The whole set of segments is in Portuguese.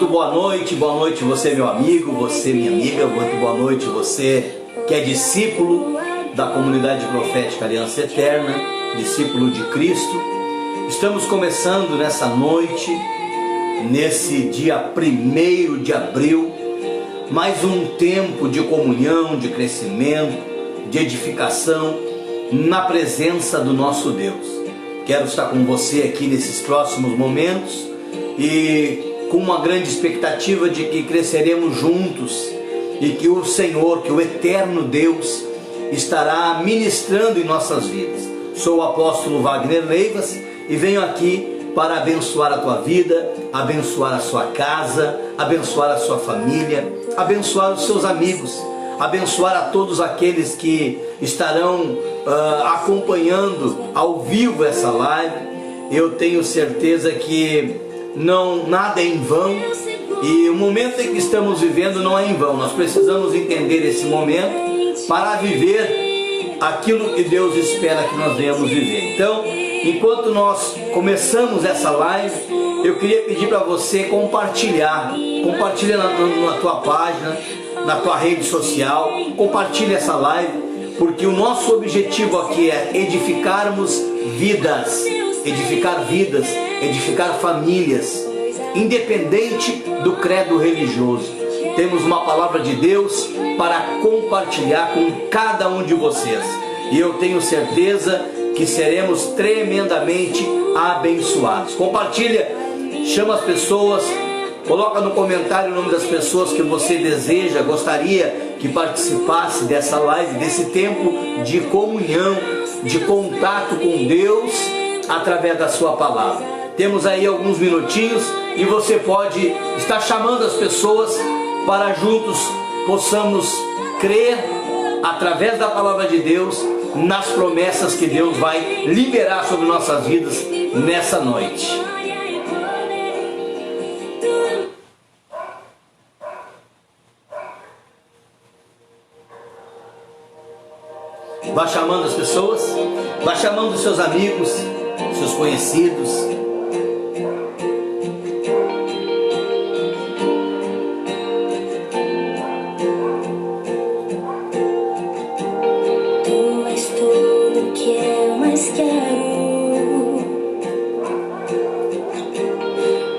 boa noite você meu amigo, você minha amiga, muito boa noite você que é discípulo da comunidade profética Aliança Eterna, discípulo de Cristo. Estamos começando nessa noite, nesse dia 1º de abril, mais um tempo de comunhão, de crescimento, de edificação na presença do nosso Deus. Quero estar com você aqui nesses próximos momentos e com uma grande expectativa de que cresceremos juntos e que o Senhor, que o eterno Deus estará ministrando em nossas vidas. Sou o apóstolo Wagner Leivas e venho aqui para abençoar a tua vida, abençoar a sua casa, abençoar a sua família, abençoar os seus amigos, abençoar a todos aqueles que estarão acompanhando ao vivo essa live. Eu tenho certeza que nada é em vão, e o momento em que estamos vivendo não é em vão. Nós precisamos entender esse momento para viver aquilo que Deus espera que nós venhamos viver. Então, enquanto nós começamos essa live, eu queria pedir para você compartilha na tua página, na tua rede social, compartilhe essa live, porque o nosso objetivo aqui é edificarmos vidas, edificar famílias, independente do credo religioso. Temos uma palavra de Deus para compartilhar com cada um de vocês, e eu tenho certeza que seremos tremendamente abençoados. Compartilha, chama as pessoas, coloca no comentário o nome das pessoas que você deseja, gostaria que participasse dessa live, desse tempo de comunhão, de contato com Deus através da sua palavra. Temos aí alguns minutinhos e você pode estar chamando as pessoas para juntos possamos crer através da palavra de Deus nas promessas que Deus vai liberar sobre nossas vidas nessa noite. Vá chamando as pessoas, vá chamando os seus amigos, seus conhecidos. Tu és tudo que eu mais quero.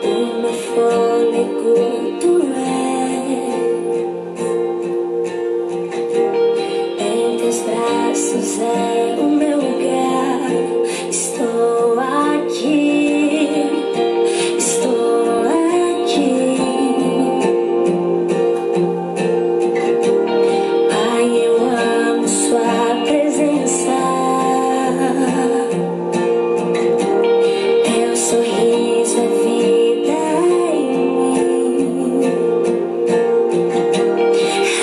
O meu fôlego tu és. Em teus braços é o meu lugar. Estou aqui, estou aqui. Pai, eu amo sua presença. Teu sorriso é vida em mim.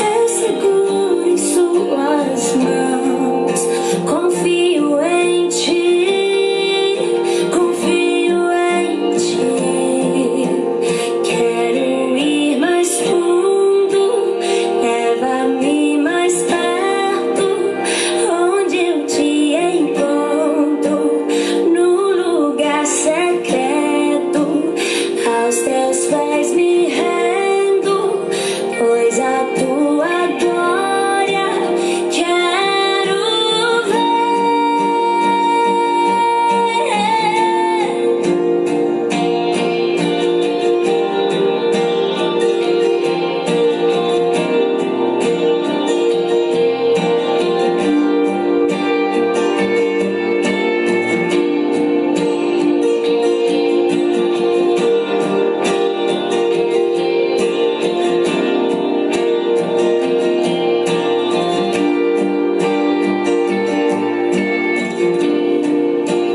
Eu seguro em suas mãos. Confio em ti, confio em ti. Quero ir mais fundo, leva-me mais perto, onde eu te encontro, no lugar secreto. Aos teus pés me rendo, pois a tua glória quero ver.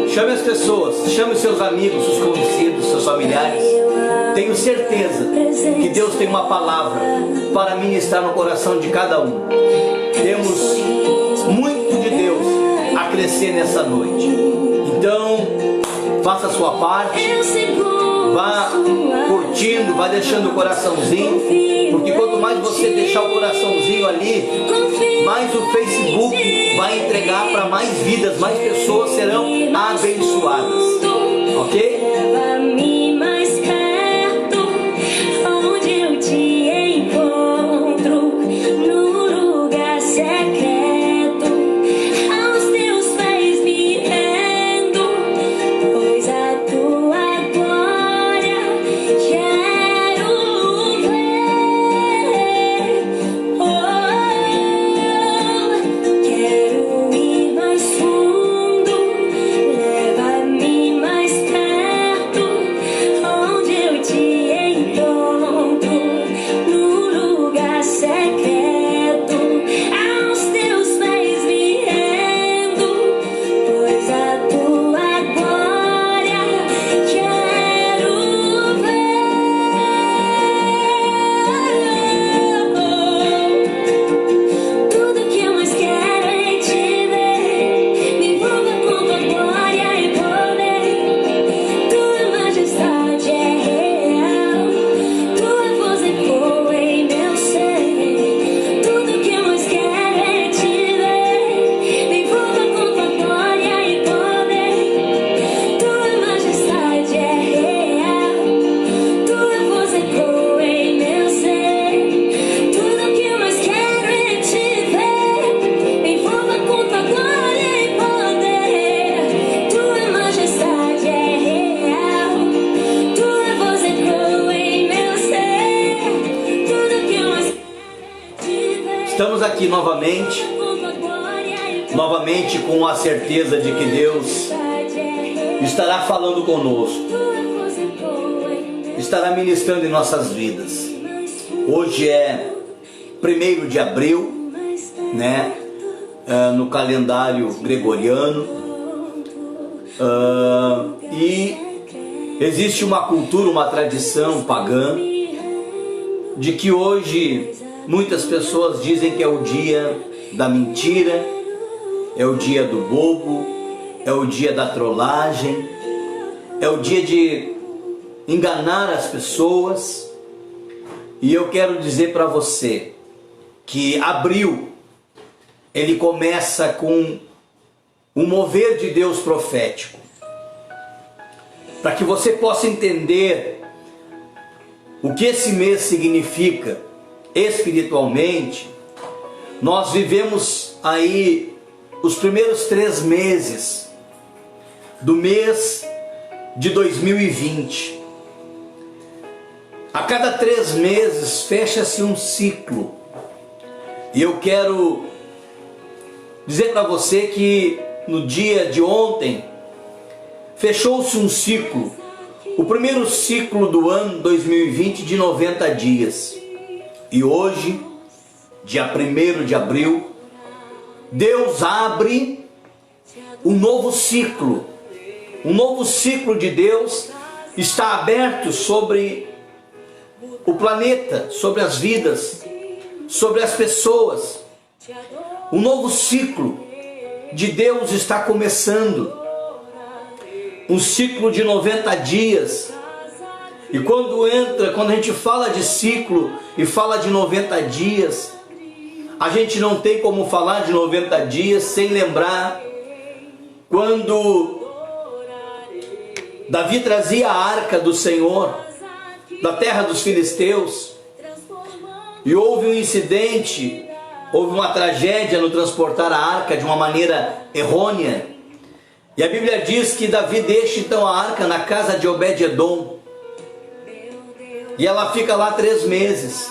Chame as pessoas, chame os seus amigos, seus conhecidos, seus familiares. Tenho certeza que Deus tem uma palavra para ministrar no coração de cada um. Temos muito de Deus a crescer nessa noite. Então, faça a sua parte, vá curtindo, vá deixando o coraçãozinho, porque quanto mais você deixar o coraçãozinho ali, mais o Facebook vai entregar para mais vidas, mais pessoas serão abençoadas, ok? Leva-me mais perto, estamos aqui novamente com a certeza de que Deus estará falando conosco, estará ministrando em nossas vidas. Hoje é 1º de abril, né? No calendário gregoriano, e existe uma cultura, uma tradição pagã de que hoje muitas pessoas dizem que é o dia da mentira, é o dia do bobo, é o dia da trollagem, é o dia de enganar as pessoas. E eu quero dizer para você que abril, ele começa com um mover de Deus profético, para que você possa entender o que esse mês significa espiritualmente. Nós vivemos aí os primeiros 3 meses do mês de 2020. A cada 3 meses fecha-se um ciclo. E eu quero dizer para você que no dia de ontem fechou-se um ciclo, o primeiro ciclo do ano 2020 de 90 dias. E hoje, dia 1º de abril, Deus abre um novo ciclo. Um novo ciclo de Deus está aberto sobre o planeta, sobre as vidas, sobre as pessoas. Um novo ciclo de Deus está começando. Um ciclo de 90 dias. E quando a gente fala de ciclo e fala de 90 dias, a gente não tem como falar de 90 dias sem lembrar quando Davi trazia a arca do Senhor da terra dos filisteus, e houve um incidente, houve uma tragédia no transportar a arca de uma maneira errônea. E a Bíblia diz que Davi deixa então a arca na casa de Obed-edom, e ela fica lá 3 meses.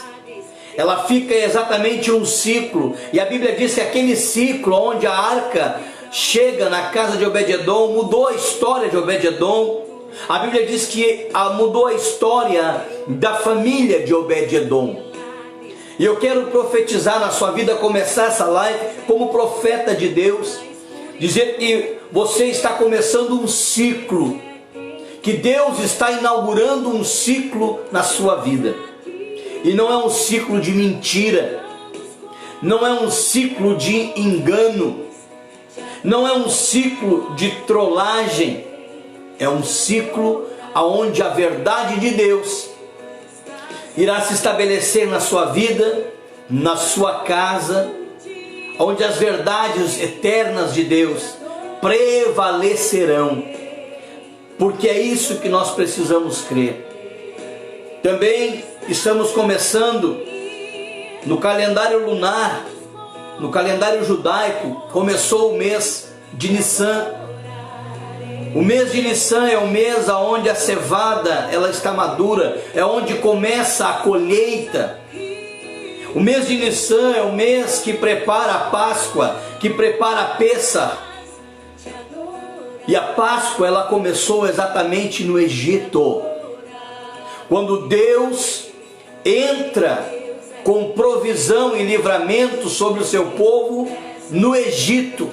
Ela fica exatamente um ciclo, e a Bíblia diz que aquele ciclo onde a arca chega na casa de Obed-edom mudou a história de Obed-edom. A Bíblia diz que mudou a história da família de Obed-edom. E eu quero profetizar na sua vida, começar essa live como profeta de Deus, dizer que você está começando um ciclo, que Deus está inaugurando um ciclo na sua vida. E não é um ciclo de mentira, não é um ciclo de engano, não é um ciclo de trollagem, é um ciclo onde a verdade de Deus irá se estabelecer na sua vida, na sua casa, onde as verdades eternas de Deus prevalecerão, porque é isso que nós precisamos crer. Também estamos começando no calendário lunar, no calendário judaico, começou o mês de Nissan. O mês de Nissan é o mês onde a cevada ela está madura, é onde começa a colheita. O mês de Nissan é o mês que prepara a Páscoa, que prepara a Pêssar. E a Páscoa ela começou exatamente no Egito, quando Deus entra com provisão e livramento sobre o seu povo no Egito,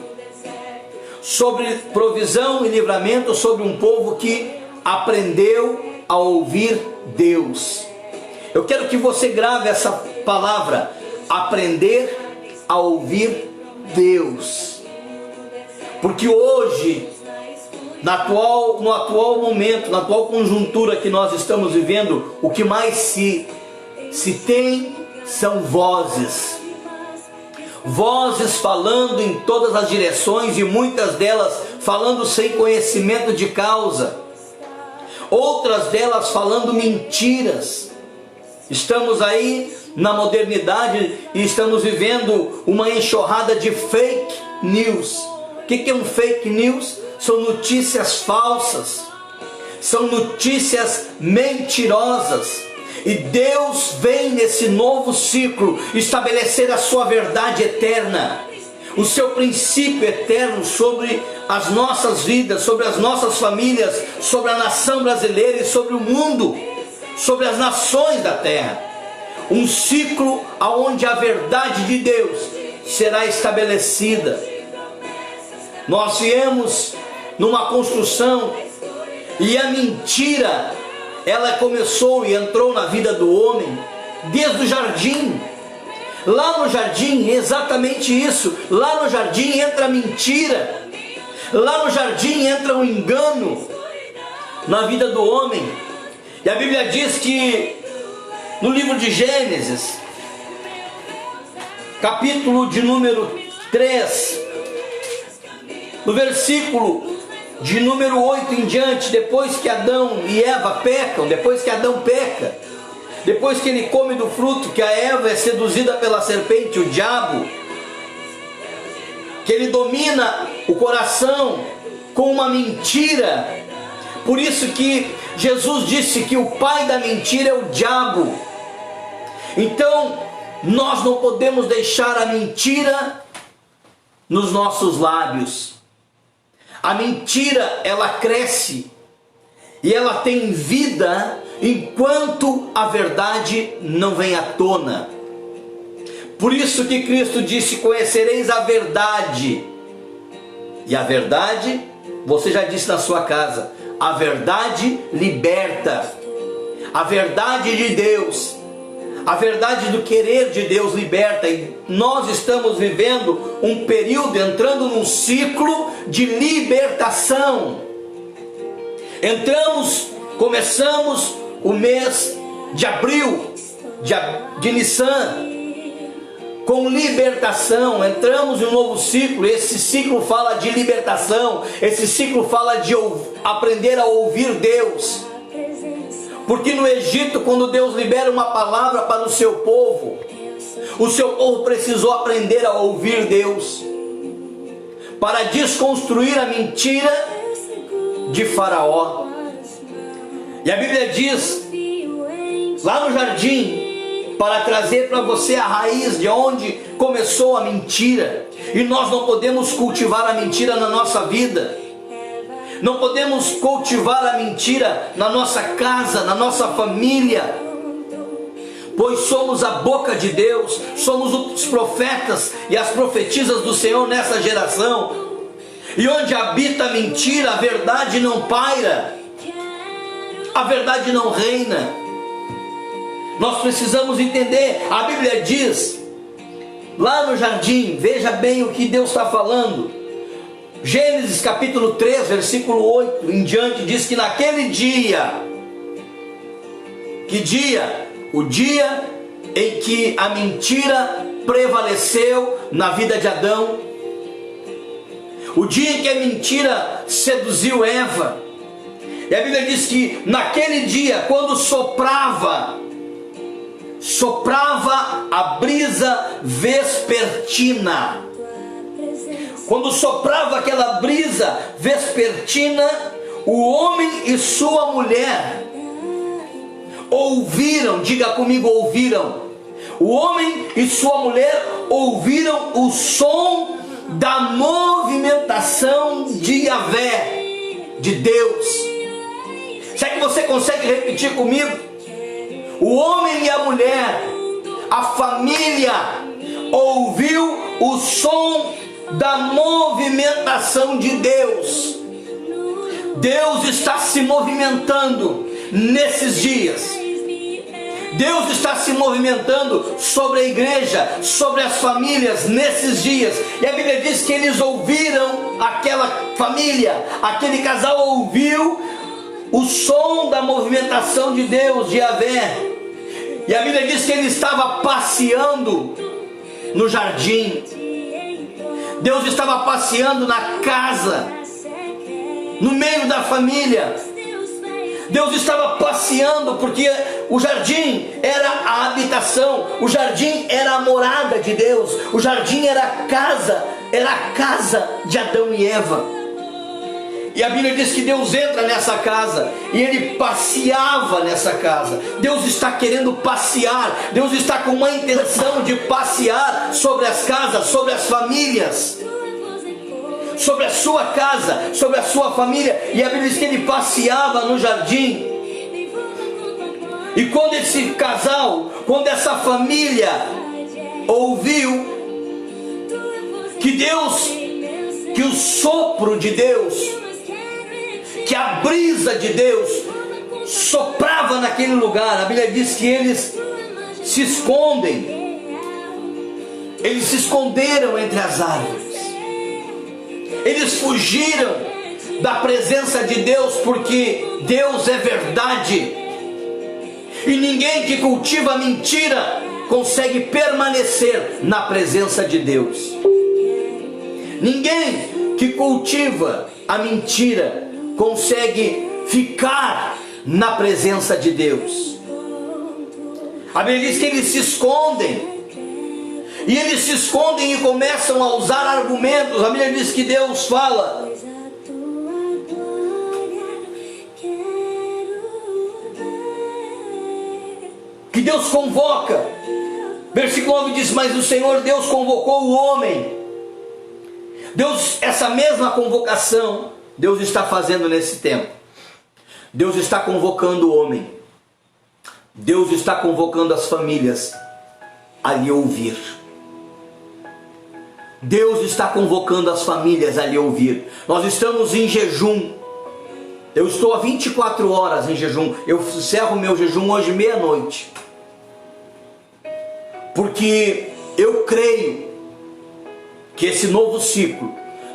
sobre provisão e livramento sobre um povo que aprendeu a ouvir Deus. Eu quero que você grave essa palavra, aprender a ouvir Deus, porque hoje, no atual momento, na atual conjuntura que nós estamos vivendo, o que mais se tem são vozes falando em todas as direções, e muitas delas falando sem conhecimento de causa, outras delas falando mentiras. Estamos aí na modernidade e estamos vivendo uma enxurrada de fake news. O que é um fake news? São notícias falsas, são notícias mentirosas, E Deus vem nesse novo ciclo estabelecer a sua verdade eterna, o seu princípio eterno sobre as nossas vidas, sobre as nossas famílias, sobre a nação brasileira e sobre o mundo, sobre as nações da terra. Um ciclo onde a verdade de Deus será estabelecida. Nós viemos numa construção e a mentira, ela começou e entrou na vida do homem desde o jardim. Lá no jardim, exatamente isso. Lá no jardim entra a mentira. Lá no jardim entra o engano na vida do homem. E a Bíblia diz que no livro de Gênesis, capítulo de número 3, no versículo de número 8 em diante, depois que Adão e Eva pecam, depois que Adão peca, depois que ele come do fruto, que a Eva é seduzida pela serpente, o diabo, que ele domina o coração com uma mentira. Por isso que Jesus disse que o pai da mentira é o diabo. Então, nós não podemos deixar a mentira nos nossos lábios. A mentira, ela cresce e ela tem vida enquanto a verdade não vem à tona. Por isso que Cristo disse: conhecereis a verdade. E a verdade, você já disse na sua casa, a verdade liberta. A verdade de Deus, a verdade do querer de Deus liberta. E nós estamos vivendo um período, entrando num ciclo de libertação. Começamos o mês de abril, de Nissan, com libertação. Entramos em um novo ciclo. Esse ciclo fala de libertação. Esse ciclo fala de aprender a ouvir Deus. Porque no Egito, quando Deus libera uma palavra para o seu povo precisou aprender a ouvir Deus, para desconstruir a mentira de Faraó. E a Bíblia diz, lá no jardim, para trazer para você a raiz de onde começou a mentira. E nós não podemos cultivar a mentira na nossa vida. Não podemos cultivar a mentira na nossa casa, na nossa família, pois somos a boca de Deus, somos os profetas e as profetisas do Senhor nessa geração. E onde habita a mentira, a verdade não paira, a verdade não reina. Nós precisamos entender. A Bíblia diz, lá no jardim, veja bem o que Deus está falando. Gênesis capítulo 3, versículo 8 em diante, diz que naquele dia, que dia? O dia em que a mentira prevaleceu na vida de Adão, o dia em que a mentira seduziu Eva. E a Bíblia diz que naquele dia, quando soprava a brisa vespertina, quando soprava aquela brisa vespertina, o homem e sua mulher ouviram, diga comigo, ouviram. O homem e sua mulher ouviram o som da movimentação de Yahvé, de Deus. Será que você consegue repetir comigo? O homem e a mulher, a família, ouviu o som da movimentação de Deus. Deus está se movimentando nesses dias. Deus está se movimentando sobre a igreja, sobre as famílias nesses dias. E a Bíblia diz que eles ouviram, aquela família, aquele casal ouviu o som da movimentação de Deus, de Yahvé. E a Bíblia diz que ele estava passeando no jardim. Deus estava passeando na casa, no meio da família. Deus estava passeando, porque o jardim era a habitação, o jardim era a morada de Deus, o jardim era a casa de Adão e Eva. E a Bíblia diz que Deus entra nessa casa e Ele passeava nessa casa. Deus está querendo passear. Deus está com uma intenção de passear sobre as casas, sobre as famílias, sobre a sua casa, sobre a sua família. E a Bíblia diz que Ele passeava no jardim. E quando esse casal, quando essa família ouviu que Deus, que o sopro de Deus, que a brisa de Deus soprava naquele lugar, a Bíblia diz que eles se escondem. Eles se esconderam entre as árvores. Eles fugiram da presença de Deus, porque Deus é verdade. E ninguém que cultiva mentira consegue permanecer na presença de Deus. Ninguém que cultiva a mentira consegue ficar na presença de Deus. A Bíblia diz que eles se escondem. E eles se escondem e começam a usar argumentos. A Bíblia diz que Deus fala. Que Deus convoca. Versículo 9 diz: mas o Senhor Deus convocou o homem. Deus, essa mesma convocação, Deus está fazendo nesse tempo. Deus está convocando o homem. Deus está convocando as famílias a lhe ouvir. Deus está convocando as famílias a lhe ouvir. Nós estamos em jejum. Eu estou há 24 horas em jejum. Eu encerro meu jejum hoje meia-noite. Porque eu creio que esse novo ciclo,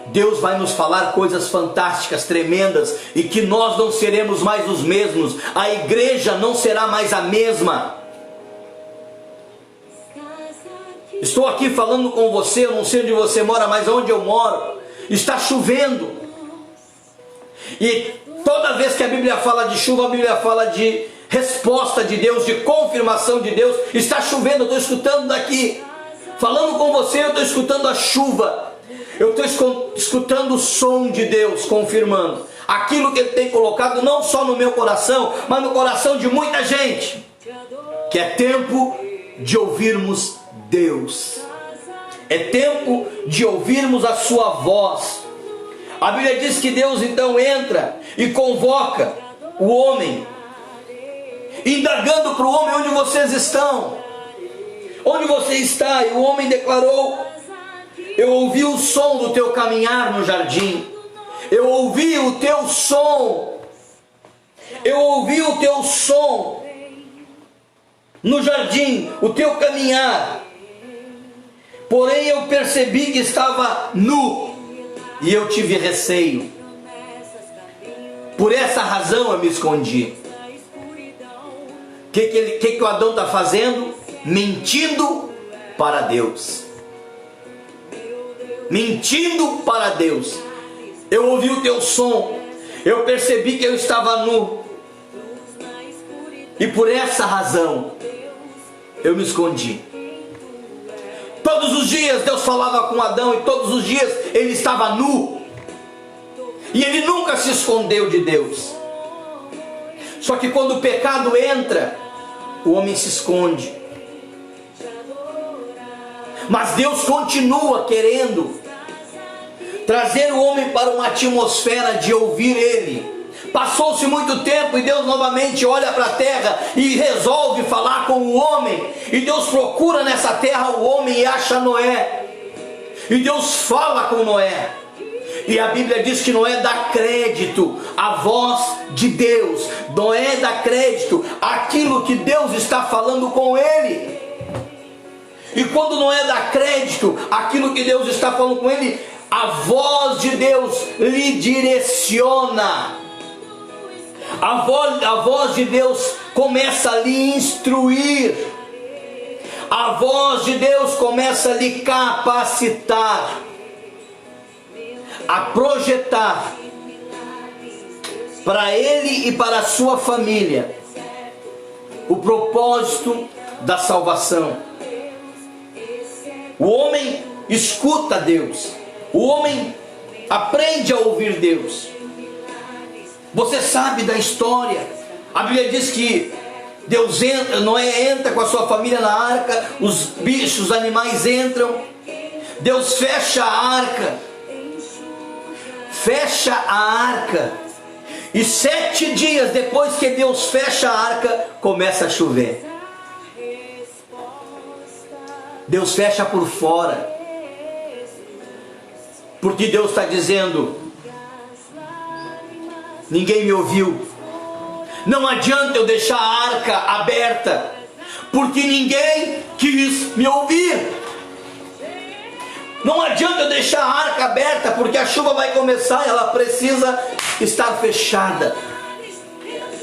Deus vai nos falar coisas fantásticas, tremendas, e que nós não seremos mais os mesmos. A igreja não será mais a mesma. Estou aqui falando com você, eu não sei onde você mora, mas onde eu moro está chovendo. E toda vez que a Bíblia fala de chuva, a Bíblia fala de resposta de Deus, de confirmação de Deus. Está chovendo, eu estou escutando daqui. Falando com você, eu estou escutando a chuva. Eu estou escutando o som de Deus confirmando aquilo que Ele tem colocado não só no meu coração, mas no coração de muita gente. Que é tempo de ouvirmos Deus. É tempo de ouvirmos a sua voz. A Bíblia diz que Deus então entra e convoca o homem, indagando para o homem: onde vocês estão? Onde você está? E o homem declarou: eu ouvi o som do teu caminhar no jardim. Eu ouvi o teu som. Eu ouvi o teu som no jardim, o teu caminhar. Porém eu percebi que estava nu e eu tive receio. Por essa razão eu me escondi. O que o Adão está fazendo? Mentindo para Deus. Mentindo para Deus. Eu ouvi o teu som. Eu percebi que eu estava nu. E por essa razão eu me escondi. Todos os dias Deus falava com Adão, e todos os dias ele estava nu. E ele nunca se escondeu de Deus. Só que quando o pecado entra, o homem se esconde. Mas Deus continua querendo trazer o homem para uma atmosfera de ouvir Ele. Passou-se muito tempo e Deus novamente olha para a terra e resolve falar com o homem. E Deus procura nessa terra o homem e acha Noé. E Deus fala com Noé. E a Bíblia diz que Noé dá crédito à voz de Deus. Noé dá crédito àquilo que Deus está falando com ele. E quando Noé dá crédito àquilo que Deus está falando com ele, a voz de Deus lhe direciona. A voz de Deus começa a lhe instruir. A voz de Deus começa a lhe capacitar, a projetar para ele e para a sua família o propósito da salvação. O homem escuta Deus. O homem aprende a ouvir Deus. Você sabe da história. A Bíblia diz que Noé entra com a sua família na arca, os bichos, os animais entram, Deus fecha a arca, e 7 dias depois que Deus fecha a arca, começa a chover. Deus fecha por fora, porque Deus está dizendo: ninguém me ouviu. Não adianta eu deixar a arca aberta, porque ninguém quis me ouvir. Não adianta eu deixar a arca aberta, porque a chuva vai começar e ela precisa estar fechada.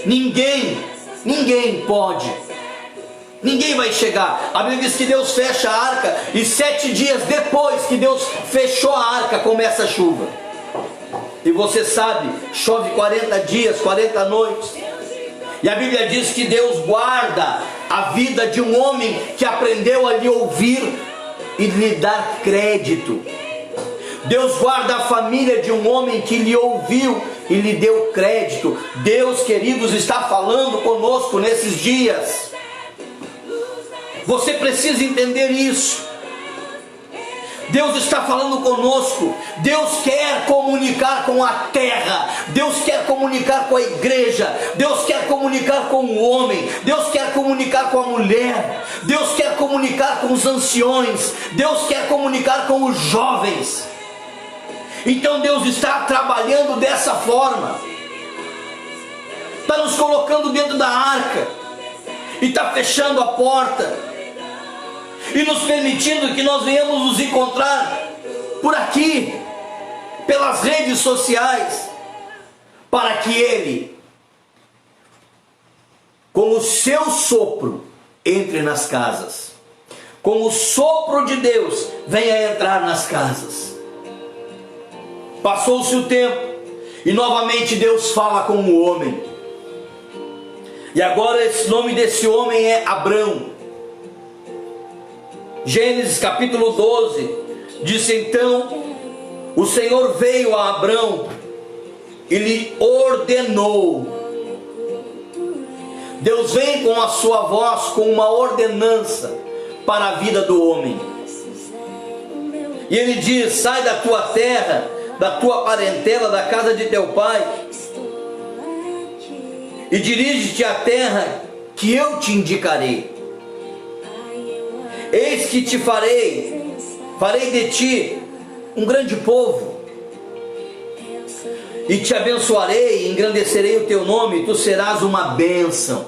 Ninguém pode. Ninguém vai chegar. A Bíblia diz que Deus fecha a arca e 7 dias depois que Deus fechou a arca, começa a chuva. E você sabe, chove 40 dias, 40 noites. E a Bíblia diz que Deus guarda a vida de um homem que aprendeu a lhe ouvir e lhe dar crédito. Deus guarda a família de um homem que lhe ouviu e lhe deu crédito. Deus, queridos, está falando conosco nesses dias. Você precisa entender isso. Deus está falando conosco. Deus quer comunicar com a terra. Deus quer comunicar com a igreja. Deus quer comunicar com o homem. Deus quer comunicar com a mulher. Deus quer comunicar com os anciões. Deus quer comunicar com os jovens. Então Deus está trabalhando dessa forma. Está nos colocando dentro da arca. E está fechando a porta. E nos permitindo que nós venhamos nos encontrar por aqui, pelas redes sociais, para que Ele, com o seu sopro, entre nas casas. Com o sopro de Deus, venha entrar nas casas. Passou-se o tempo, e novamente Deus fala com o homem. E agora esse nome desse homem é Abrão. Gênesis capítulo 12, diz: então o Senhor veio a Abrão e lhe ordenou. Deus vem com a sua voz, com uma ordenança para a vida do homem. E Ele diz: sai da tua terra, da tua parentela, da casa de teu pai, e dirige-te à terra que eu te indicarei. Eis que te farei de ti um grande povo, e te abençoarei, e engrandecerei o teu nome, e tu serás uma bênção.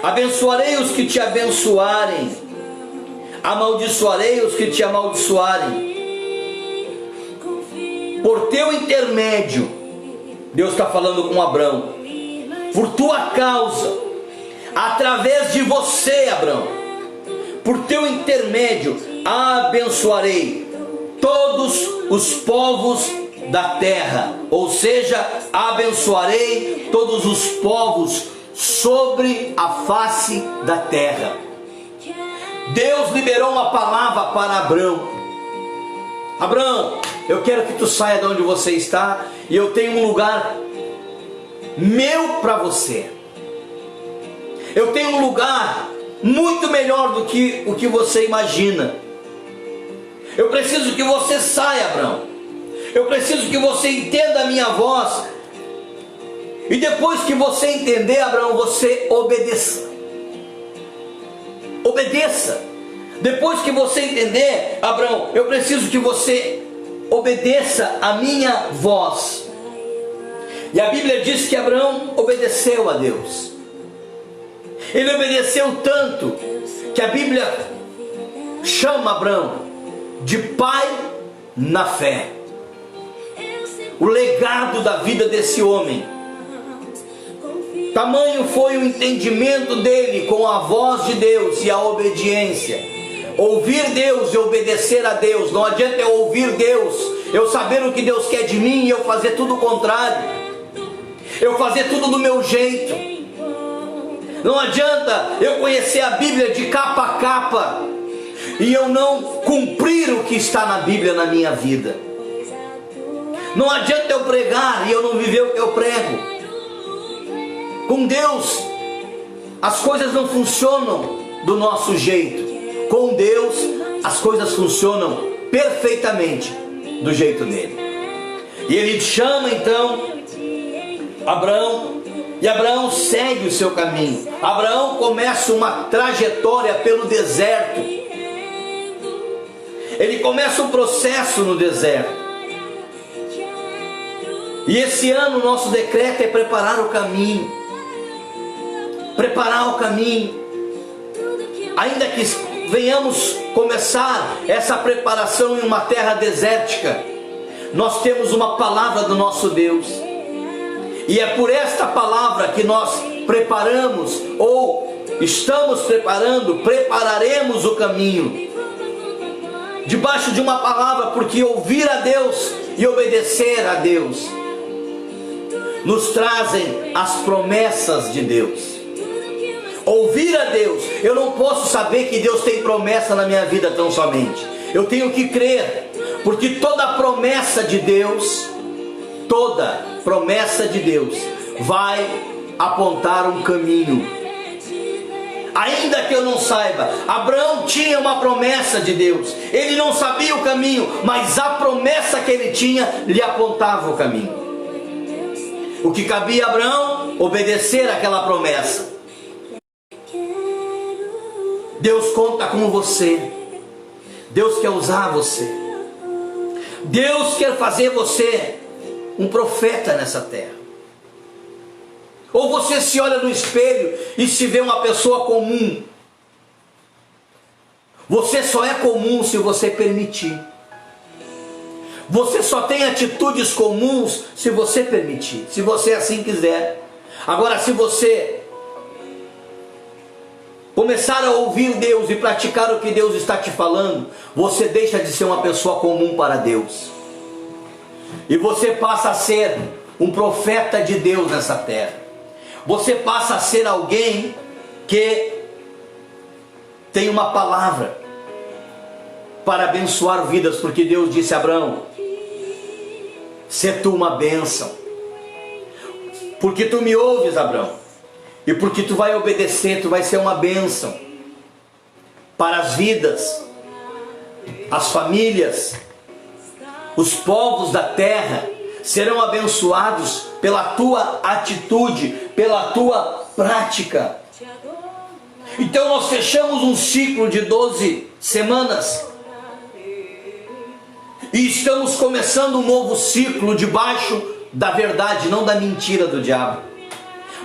Abençoarei os que te abençoarem, amaldiçoarei os que te amaldiçoarem. Por teu intermédio, Deus está falando com Abrão, por tua causa, através de você, Abrão, por teu intermédio, abençoarei todos os povos da terra. Ou seja, abençoarei todos os povos sobre a face da terra. Deus liberou uma palavra para Abrão. Abrão, eu quero que tu saia de onde você está, e eu tenho um lugar meu para você. Eu tenho um lugar muito melhor do que o que você imagina. Eu preciso que você saia, Abrão. Eu preciso que você entenda a minha voz. E depois que você entender, Abrão, você obedeça. Obedeça. Depois que você entender, Abrão, eu preciso que você obedeça a minha voz. E a Bíblia diz que Abrão obedeceu a Deus. Ele obedeceu tanto que a Bíblia chama Abrão de pai na fé. O legado da vida desse homem, tamanho foi o entendimento dele com a voz de Deus e a obediência. Ouvir Deus e obedecer a Deus. Não adianta eu ouvir Deus, eu saber o que Deus quer de mim, e eu fazer tudo o contrário, eu fazer tudo do meu jeito. Não adianta eu conhecer a Bíblia de capa a capa e eu não cumprir o que está na Bíblia na minha vida. Não adianta eu pregar e eu não viver o que eu prego. Com Deus, as coisas não funcionam do nosso jeito. Com Deus, as coisas funcionam perfeitamente do jeito dele. E ele chama então Abraão, e Abraão segue o seu caminho. Abraão começa uma trajetória pelo deserto. Ele começa um processo no deserto. E esse ano o nosso decreto é preparar o caminho. Preparar o caminho. Ainda que venhamos começar essa preparação em uma terra desértica, nós temos uma palavra do nosso Deus. E é por esta palavra que nós preparamos, ou estamos preparando, prepararemos o caminho. Debaixo de uma palavra, porque ouvir a Deus e obedecer a Deus nos trazem as promessas de Deus. Ouvir a Deus, eu não posso saber que Deus tem promessa na minha vida tão somente. Eu tenho que crer, porque toda promessa de Deus, toda promessa de Deus vai apontar um caminho. Ainda que eu não saiba, Abraão tinha uma promessa de Deus. Ele não sabia o caminho, mas a promessa que ele tinha lhe apontava o caminho. O que cabia a Abraão? Obedecer àquela promessa. Deus conta com você. Deus quer usar você. Deus quer fazer você um profeta nessa terra. Ou você se olha no espelho e se vê uma pessoa comum. Você só é comum se você permitir. Você só tem atitudes comuns se você permitir, se você assim quiser. Agora, se você começar a ouvir Deus e praticar o que Deus está te falando, você deixa de ser uma pessoa comum para Deus. E você passa a ser um profeta de Deus nessa terra. Você passa a ser alguém que tem uma palavra para abençoar vidas, porque Deus disse a Abraão: sê tu uma bênção. Porque tu me ouves, Abraão, e porque tu vai obedecer, tu vai ser uma bênção para as vidas, as famílias, os povos da terra serão abençoados pela tua atitude, pela tua prática. Então nós fechamos um ciclo de 12 semanas e estamos começando um novo ciclo debaixo da verdade, não da mentira do diabo.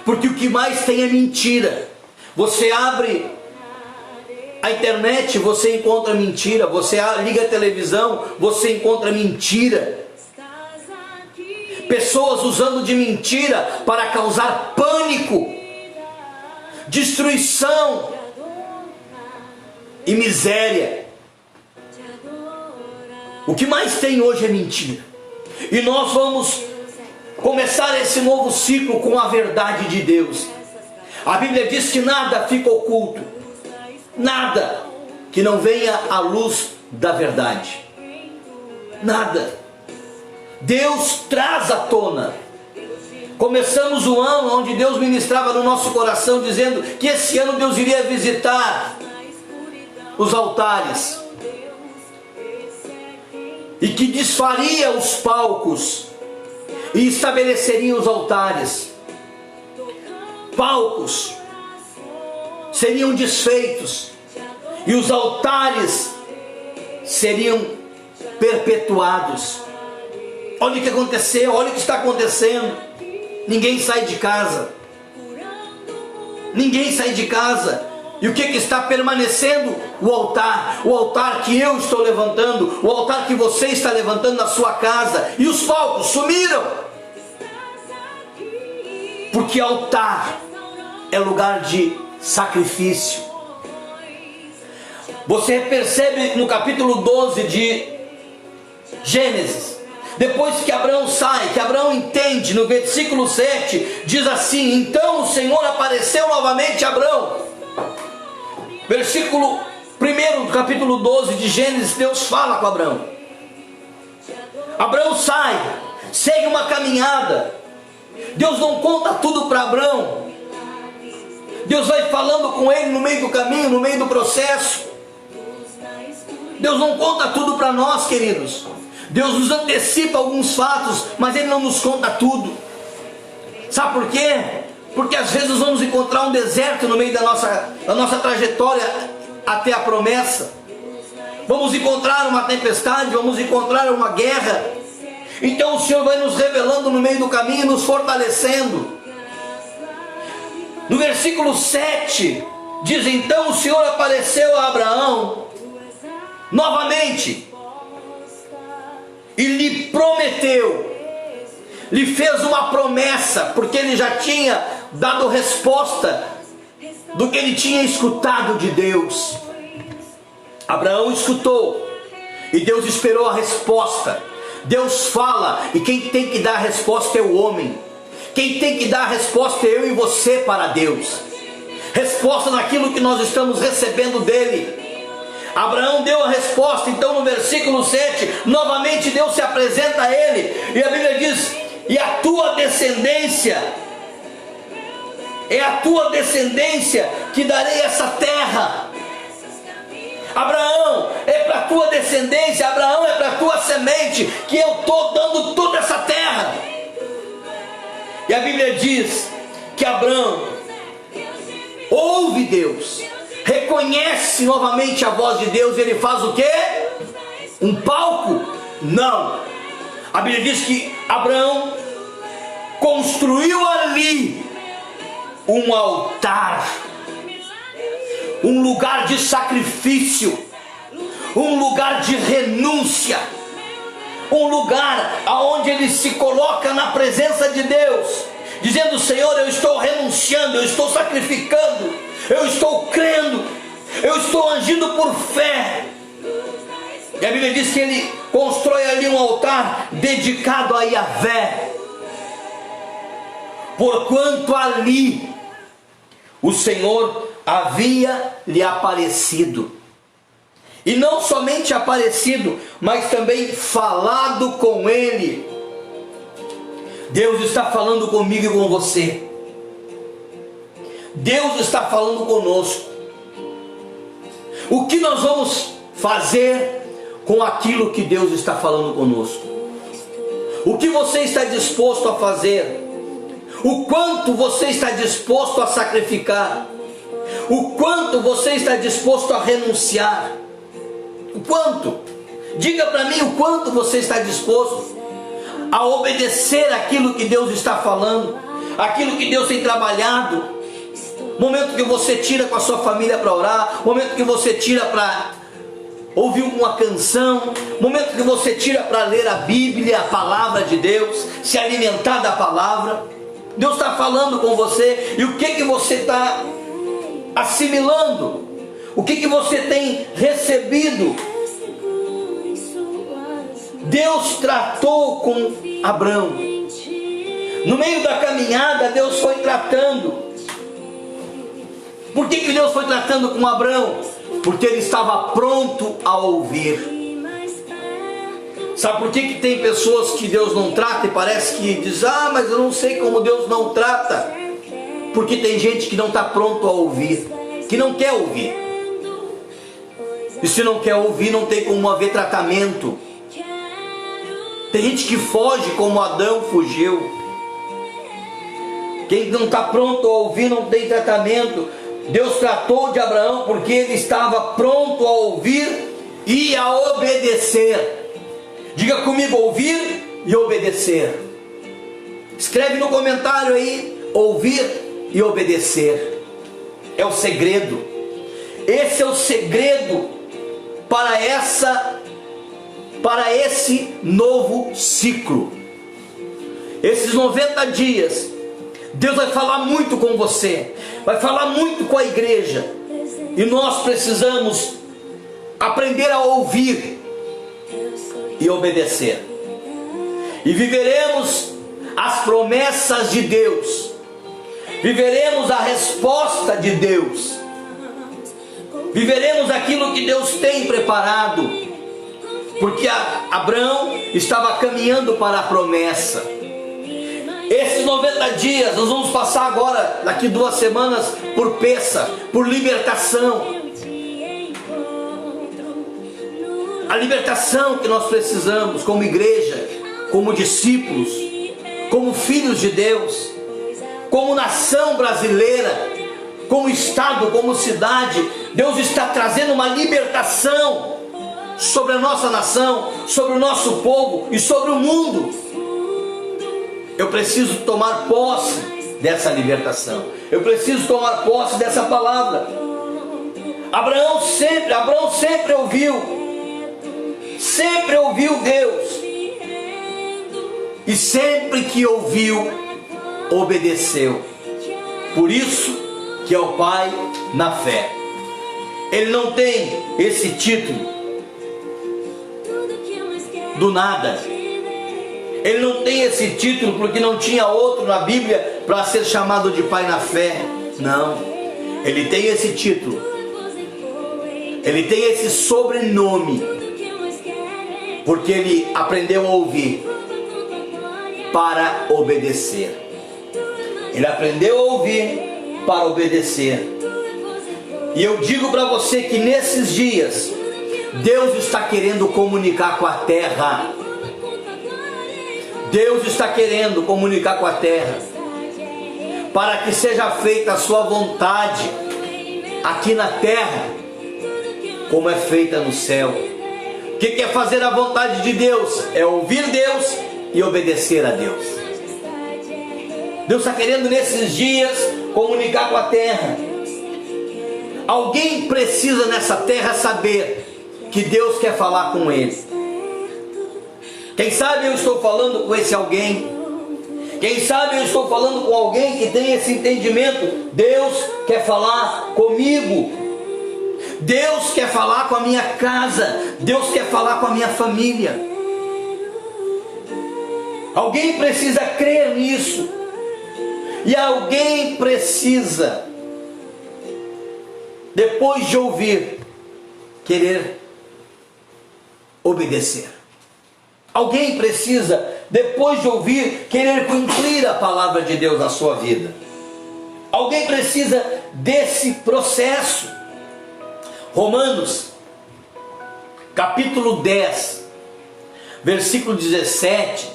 Porque o que mais tem é mentira. Você abre a internet, você encontra mentira. Você liga a televisão, você encontra mentira. Pessoas usando de mentira para causar pânico, destruição e miséria. O que mais tem hoje é mentira. E nós vamos começar esse novo ciclo com a verdade de Deus. A Bíblia diz que nada fica oculto, nada que não venha à luz da verdade. Nada. Deus traz à tona. Começamos o ano onde Deus ministrava no nosso coração, dizendo que esse ano Deus iria visitar os altares e que desfaria os palcos e estabeleceria os altares. Palcos seriam desfeitos e os altares seriam perpetuados. Olha o que aconteceu, olha o que está acontecendo. Ninguém sai de casa. Ninguém sai de casa. E o que está permanecendo? O altar que eu estou levantando, o altar que você está levantando na sua casa. E os palcos sumiram. Porque altar é lugar de sacrifício. Você percebe no capítulo 12 de Gênesis, depois que Abraão sai, que Abraão entende, no versículo 7, diz assim: então o Senhor apareceu novamente a Abraão. Versículo 1 do capítulo 12 de Gênesis, Deus fala com Abraão. Abraão sai, segue uma caminhada. Deus não conta tudo para Abrão. Deus vai falando com ele no meio do caminho, no meio do processo. Deus não conta tudo para nós, queridos. Deus nos antecipa alguns fatos, mas Ele não nos conta tudo. Sabe por quê? Porque às vezes nós vamos encontrar um deserto no meio da nossa trajetória até a promessa. Vamos encontrar uma tempestade, vamos encontrar uma guerra. Então o Senhor vai nos revelando no meio do caminho, nos fortalecendo. No versículo 7, diz: então o Senhor apareceu a Abraão novamente e lhe prometeu, lhe fez uma promessa, porque ele já tinha dado resposta do que ele tinha escutado de Deus. Abraão escutou e Deus esperou a resposta. Deus fala e quem tem que dar a resposta é o homem. Quem tem que dar a resposta é eu e você para Deus. Resposta naquilo que nós estamos recebendo dele. Abraão deu a resposta. Então no versículo 7, novamente Deus se apresenta a ele, e a Bíblia diz: e a tua descendência, é a tua descendência que darei essa terra. Abraão, é para a tua descendência, Abraão, é para a tua semente que eu estou dando toda essa terra. E a Bíblia diz que Abraão ouve Deus, reconhece novamente a voz de Deus, e ele faz o quê? Um palco? Não. A Bíblia diz que Abraão construiu ali um altar, um lugar de sacrifício, um lugar de renúncia, um lugar aonde ele se coloca na presença de Deus, dizendo: Senhor, eu estou renunciando, eu estou sacrificando, eu estou crendo, eu estou agindo por fé. E a Bíblia diz que ele constrói ali um altar dedicado a Yahvé, porquanto ali o Senhor havia lhe aparecido. E não somente aparecido, mas também falado com ele. Deus está falando comigo e com você. Deus está falando conosco. O que nós vamos fazer com aquilo que Deus está falando conosco? O que você está disposto a fazer? O quanto você está disposto a sacrificar? O quanto você está disposto a renunciar? O quanto? Diga para mim o quanto você está disposto a obedecer aquilo que Deus está falando, aquilo que Deus tem trabalhado. Momento que você tira com a sua família para orar, momento que você tira para ouvir uma canção, momento que você tira para ler a Bíblia, a palavra de Deus, se alimentar da palavra. Deus está falando com você, e o que você está assimilando? O que você tem recebido? Deus tratou com Abrão. No meio da caminhada, Deus foi tratando. Por que Deus foi tratando com Abrão? Porque ele estava pronto a ouvir. Sabe por que tem pessoas que Deus não trata e parece que diz: ah, mas eu não sei como Deus não trata? Porque tem gente que não está pronto a ouvir, que não quer ouvir. E se não quer ouvir, não tem como haver tratamento. Tem gente que foge como Adão fugiu. Quem não está pronto a ouvir não tem tratamento. Deus tratou de Abraão porque ele estava pronto a ouvir e a obedecer. Diga comigo: ouvir e obedecer. Escreve no comentário aí: ouvir e obedecer. É o segredo. Esse é o segredo para esse novo ciclo. Esses 90 dias, Deus vai falar muito com você, vai falar muito com a igreja, e nós precisamos aprender a ouvir e obedecer, e viveremos as promessas de Deus, viveremos a resposta de Deus, viveremos aquilo que Deus tem preparado. porque Abraão estava caminhando para a promessa. Esses 90 dias, nós vamos passar agora, daqui 2 semanas, por Pêssar, por libertação. A libertação que nós precisamos como igreja, como discípulos, como filhos de Deus, como nação brasileira, como estado, como cidade. Deus está trazendo uma libertação sobre a nossa nação, sobre o nosso povo e sobre o mundo. Eu preciso tomar posse dessa libertação. Eu preciso tomar posse dessa palavra. Abraão sempre ouviu Deus. E sempre que ouviu, obedeceu. Por isso que é o pai na fé. Ele não tem esse título do nada. Ele não tem esse título porque não tinha outro na Bíblia para ser chamado de pai na fé. Não. Ele tem esse título. Ele tem esse sobrenome porque ele aprendeu a ouvir para obedecer. Ele aprendeu a ouvir para obedecer. E eu digo para você que nesses dias Deus está querendo comunicar com a terra. Deus está querendo comunicar com a terra para que seja feita a sua vontade aqui na terra como é feita no céu. O que é fazer a vontade de Deus? É ouvir Deus e obedecer a Deus. Deus está querendo nesses dias comunicar com a terra. Alguém precisa nessa terra saber que Deus quer falar com ele. Quem sabe eu estou falando com esse alguém. Quem sabe eu estou falando com alguém que tem esse entendimento. Deus quer falar comigo. Deus quer falar com a minha casa. Deus quer falar com a minha família. Alguém precisa crer nisso. E alguém precisa, depois de ouvir, querer obedecer. Alguém precisa, depois de ouvir, querer cumprir a palavra de Deus na sua vida. Alguém precisa desse processo. Romanos, capítulo 10, versículo 17,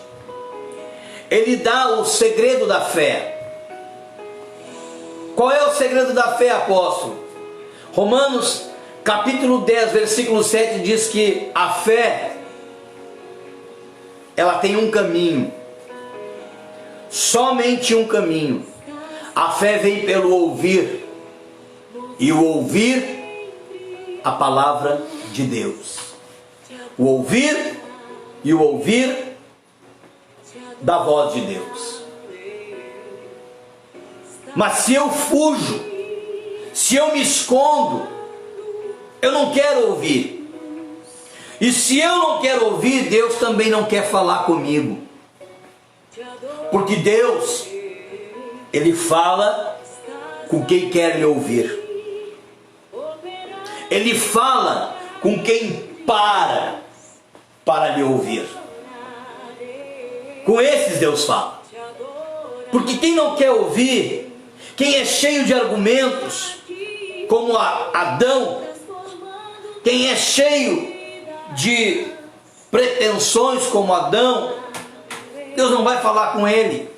ele dá o segredo da fé. Qual é o segredo da fé, apóstolo? Romanos, capítulo 10, versículo 7 diz que a fé, ela tem um caminho, somente um caminho. A fé vem pelo ouvir, e o ouvir a palavra de Deus. O ouvir e o ouvir da voz de Deus. Mas se eu fujo, se eu me escondo, eu não quero ouvir. E se eu não quero ouvir, Deus também não quer falar comigo. Porque Deus, Ele fala com quem quer me ouvir. Ele fala com quem para lhe ouvir. Com esses Deus fala. Porque quem não quer ouvir, quem é cheio de argumentos, como Adão, quem é cheio de pretensões como Adão, Deus não vai falar com ele.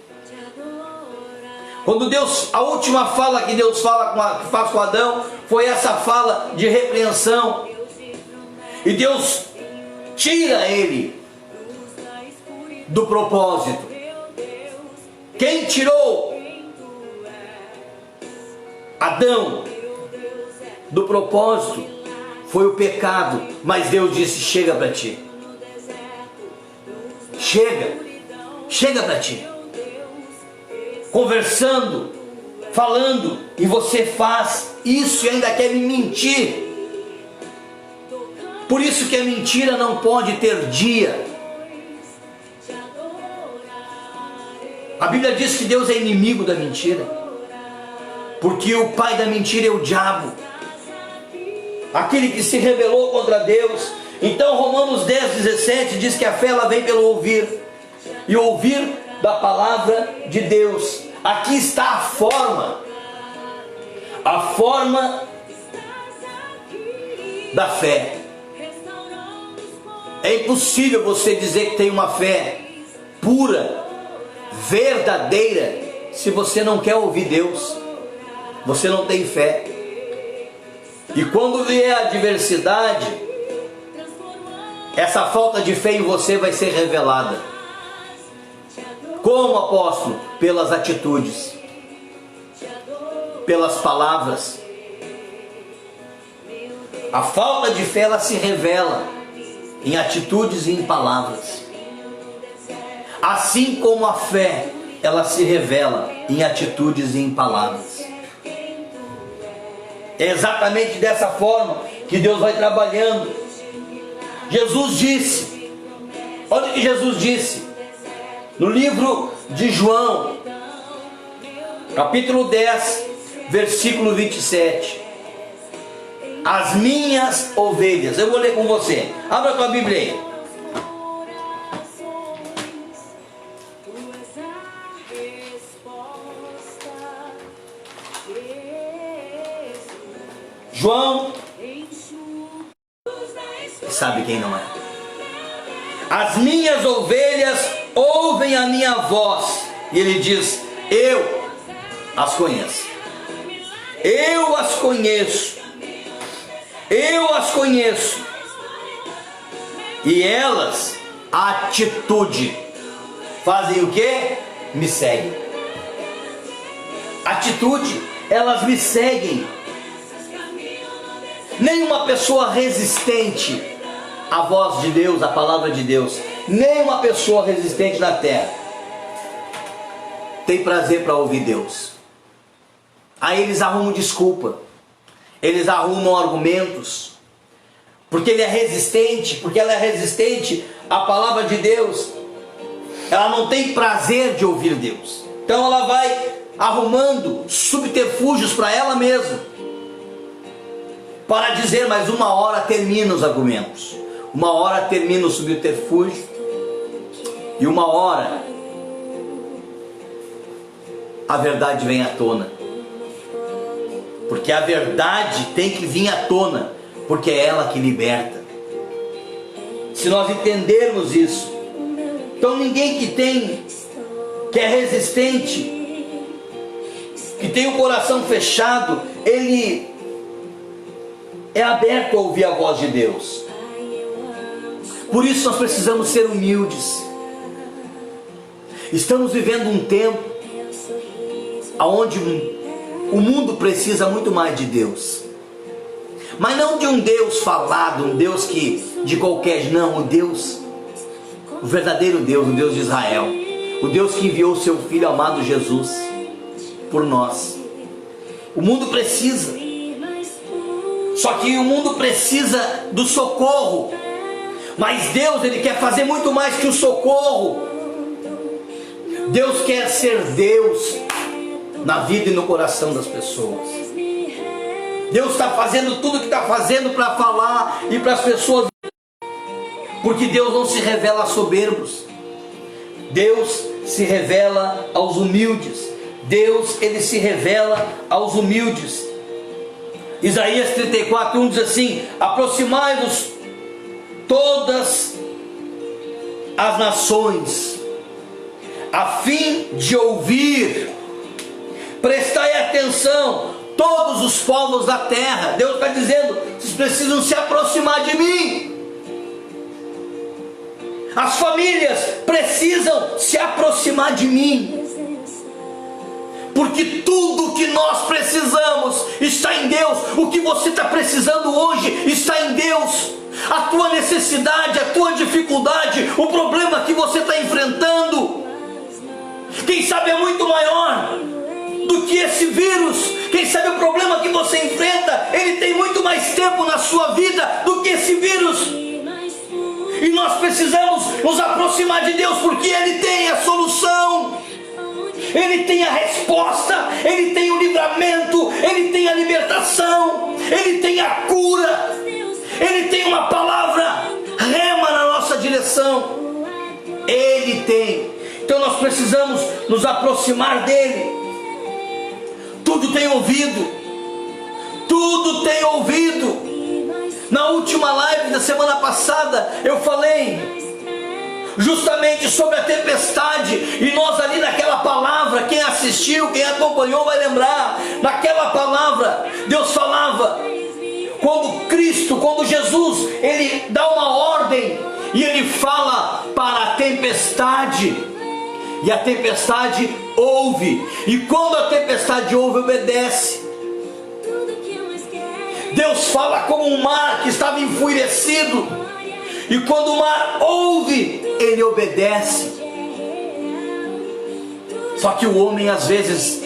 Quando Deus, a última fala que Deus faz com Adão, foi essa fala de repreensão. E Deus tira ele do propósito. Quem tirou Adão do propósito foi o pecado. Mas Deus disse: chega para ti. Chega para ti. Conversando, falando, e você faz isso e ainda quer me mentir. Por isso que a mentira não pode ter dia. A Bíblia diz que Deus é inimigo da mentira, porque o pai da mentira é o diabo, aquele que se rebelou contra Deus. Então Romanos 10:17 diz que a fé ela vem pelo ouvir, e ouvir da palavra de Deus. Aqui está a forma da fé. É impossível você dizer que tem uma fé pura, verdadeira, se você não quer ouvir Deus. Você não tem fé. E quando vier a adversidade, essa falta de fé em você vai ser revelada. Como, apóstolo? Pelas atitudes, pelas palavras. A falta de fé ela se revela em atitudes e em palavras. Assim como a fé ela se revela em atitudes e em palavras. É exatamente dessa forma que Deus vai trabalhando. Jesus disse, olha o que Jesus disse no livro de João, capítulo 10, versículo 27. As minhas ovelhas, eu vou ler com você, abra a tua Bíblia aí. João, sabe quem não é? As minhas ovelhas ouvem a minha voz. E ele diz, eu as conheço. Eu as conheço. Eu as conheço. E elas, atitude, fazem o que? Me seguem. Atitude, elas me seguem. Nenhuma pessoa resistente à voz de Deus, à palavra de Deus, nenhuma pessoa resistente na terra tem prazer para ouvir Deus. Aí eles arrumam desculpa, eles arrumam argumentos, porque ele é resistente, porque ela é resistente à palavra de Deus. Ela não tem prazer de ouvir Deus, então ela vai arrumando subterfúgios para ela mesma, para dizer, mas uma hora termina os argumentos, uma hora termina o subterfúgio, e uma hora a verdade vem à tona, porque a verdade tem que vir à tona, porque é ela que liberta. Se nós entendermos isso, então ninguém que é resistente, que tem o coração fechado, ele é aberto a ouvir a voz de Deus. Por isso nós precisamos ser humildes. Estamos vivendo um tempo onde o mundo precisa muito mais de Deus. Mas não de um Deus falado, um Deus que de qualquer, não, o verdadeiro Deus, o Deus de Israel, o Deus que enviou o seu Filho amado Jesus por nós. O mundo precisa. Só que o mundo precisa do socorro, mas Deus, ele quer fazer muito mais que o socorro. Deus quer ser Deus na vida e no coração das pessoas. Deus está fazendo tudo o que está fazendo para falar e para as pessoas, porque Deus não se revela a soberbos. Deus se revela aos humildes. Deus, ele se revela aos humildes. Isaías 34:1 diz assim: aproximai-vos todas as nações, a fim de ouvir, prestai atenção, todos os povos da terra. Deus está dizendo, vocês precisam se aproximar de mim. As famílias precisam se aproximar de mim, porque tudo que nós precisamos está em Deus. O que você está precisando hoje está em Deus. A tua necessidade, a tua dificuldade, o problema que você está enfrentando, quem sabe é muito maior do que esse vírus. Quem sabe o problema que você enfrenta, ele tem muito mais tempo na sua vida do que esse vírus. E nós precisamos nos aproximar de Deus, porque Ele tem a solução, Ele tem a resposta, Ele tem o livramento, Ele tem a libertação, Ele tem a cura, Ele tem uma palavra Ele tem. Então nós precisamos nos aproximar dele. Tudo tem ouvido. Tudo tem ouvido. Na última live da semana passada eu falei justamente sobre a tempestade, e nós ali naquela palavra, quem assistiu, quem acompanhou vai lembrar, naquela palavra Deus falava, quando Jesus, ele dá uma ordem, e ele fala para a tempestade, e a tempestade ouve, e quando a tempestade ouve, obedece. Deus fala como um mar que estava enfurecido, e quando o mar ouve, ele obedece. Só que o homem às vezes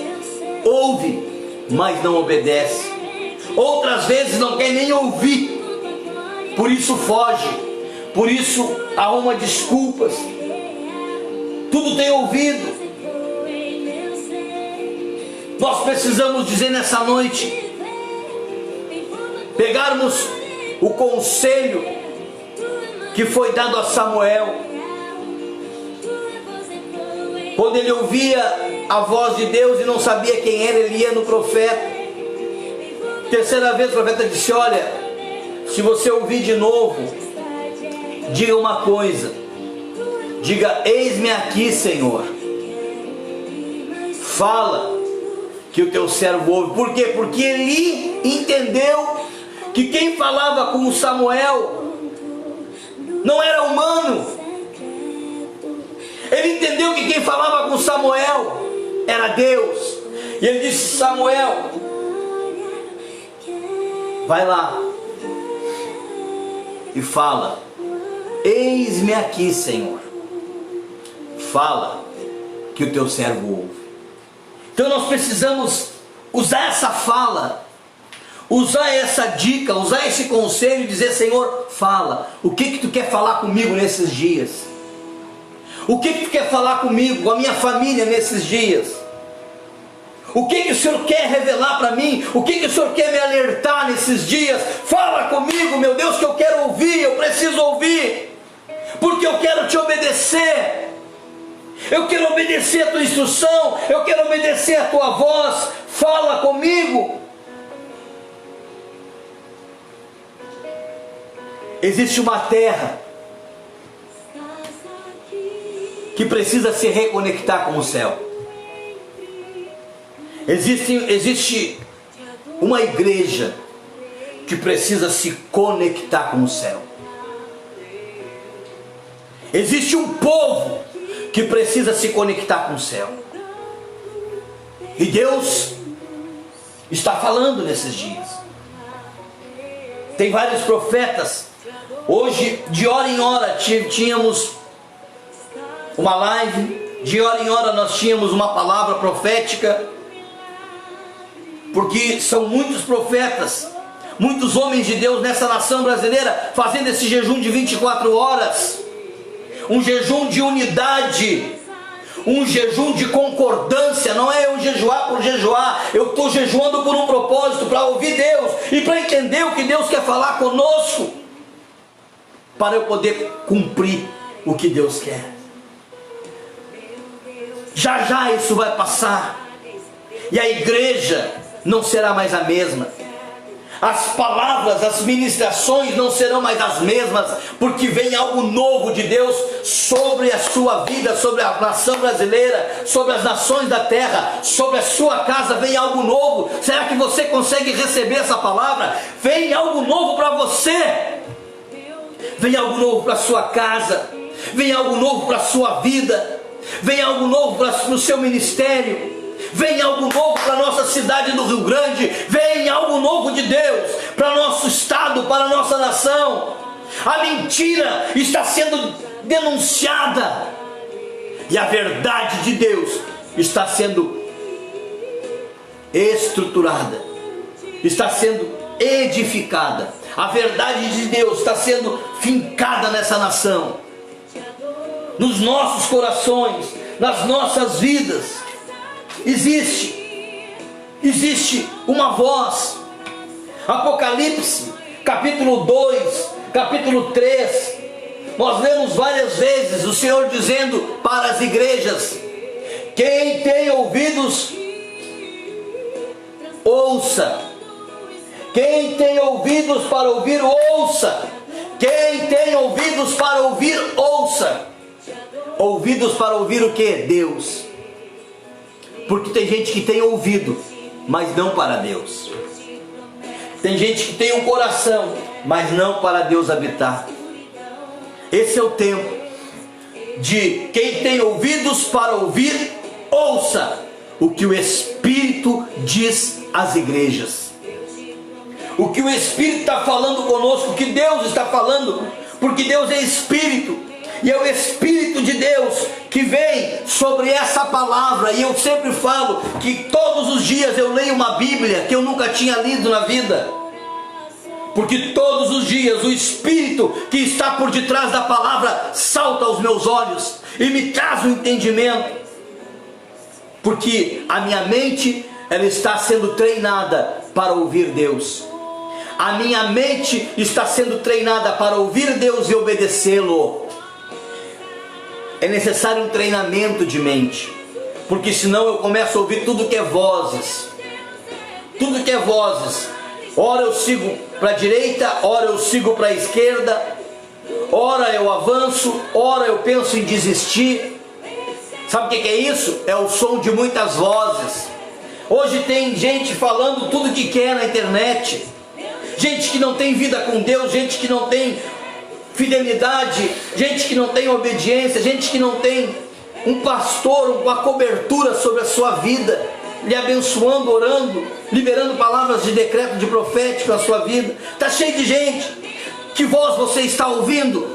ouve, mas não obedece. Outras vezes não quer nem ouvir, por isso foge, por isso arruma desculpas. Tudo tem ouvido. Nós precisamos dizer nessa noite, pegarmos o conselho que foi dado a Samuel, quando ele ouvia a voz de Deus e não sabia quem era, ele ia no profeta. Terceira vez o profeta disse: olha, se você ouvir de novo, diga uma coisa, diga: eis-me aqui, Senhor, fala, que o teu servo ouve. Por quê? Porque ele entendeu que quem falava com Samuel não era humano. Ele entendeu que quem falava com Samuel era Deus. E ele disse: Samuel, vai lá e fala: eis-me aqui, Senhor, fala, que o teu servo ouve. Então nós precisamos usar essa fala, usar essa dica, usar esse conselho e dizer: Senhor, fala, o que tu quer falar comigo nesses dias? O que tu quer falar comigo, com a minha família nesses dias? O que o Senhor quer revelar para mim? O que o Senhor quer me alertar nesses dias? Fala comigo, meu Deus, que eu quero ouvir, eu preciso ouvir, porque eu quero te obedecer. Eu quero obedecer a tua instrução, eu quero obedecer a tua voz. Fala comigo. Existe uma terra que precisa se reconectar com o céu. Existe uma igreja que precisa se conectar com o céu. Existe um povo que precisa se conectar com o céu. E Deus está falando nesses dias. Tem vários profetas. Hoje, de hora em hora, tínhamos uma live. De hora em hora nós tínhamos uma palavra profética. Porque são muitos profetas, muitos homens de Deus nessa nação brasileira, fazendo esse jejum de 24 horas. Um jejum de unidade, um jejum de concordância. Não é eu jejuar por jejuar, eu estou jejuando por um propósito, para ouvir Deus e para entender o que Deus quer falar conosco, para eu poder cumprir o que Deus quer. Já já isso vai passar, e a igreja não será mais a mesma. As palavras, as ministrações não serão mais as mesmas, porque vem algo novo de Deus sobre a sua vida, sobre a nação brasileira, sobre as nações da terra, sobre a sua casa. Vem algo novo. Será que você consegue receber essa palavra? Vem algo novo para você. Vem algo novo para a sua casa. Vem algo novo para a sua vida. Vem algo novo para o seu ministério. Vem algo novo para a nossa cidade do Rio Grande. Vem algo novo de Deus para nosso estado, para a nossa nação. A mentira está sendo denunciada e a verdade de Deus está sendo estruturada, está sendo edificada. A verdade de Deus está sendo fincada nessa nação, nos nossos corações, nas nossas vidas. Existe uma voz. Apocalipse, capítulo 2, capítulo 3, nós lemos várias vezes o Senhor dizendo para as igrejas: quem tem ouvidos, ouça. Quem tem ouvidos para ouvir, ouça. Quem tem ouvidos para ouvir, ouça. Ouvidos para ouvir o que? Deus. Porque tem gente que tem ouvido, mas não para Deus. Tem gente que tem um coração, mas não para Deus habitar. Esse é o tempo de quem tem ouvidos para ouvir, ouça o que o Espírito diz às igrejas. O que o Espírito está falando conosco, o que Deus está falando, porque Deus é Espírito, e é o Espírito de Deus que vem sobre essa palavra. E eu sempre falo que todos os dias eu leio uma Bíblia que eu nunca tinha lido na vida, porque todos os dias o Espírito que está por detrás da palavra salta aos meus olhos e me traz o entendimento, porque a minha mente, ela está sendo treinada para ouvir Deus. A minha mente está sendo treinada para ouvir Deus e obedecê-lo. É necessário um treinamento de mente, porque senão eu começo a ouvir tudo que é vozes. Tudo que é vozes. Ora eu sigo para a direita, ora eu sigo para a esquerda, ora eu avanço, ora eu penso em desistir. Sabe o que é isso? É o som de muitas vozes. Hoje tem gente falando tudo que quer na internet. Gente que não tem vida com Deus, gente que não tem fidelidade, gente que não tem obediência, gente que não tem um pastor, uma cobertura sobre a sua vida, lhe abençoando, orando, liberando palavras de decreto, de profético na sua vida. Está cheio de gente. Que voz você está ouvindo?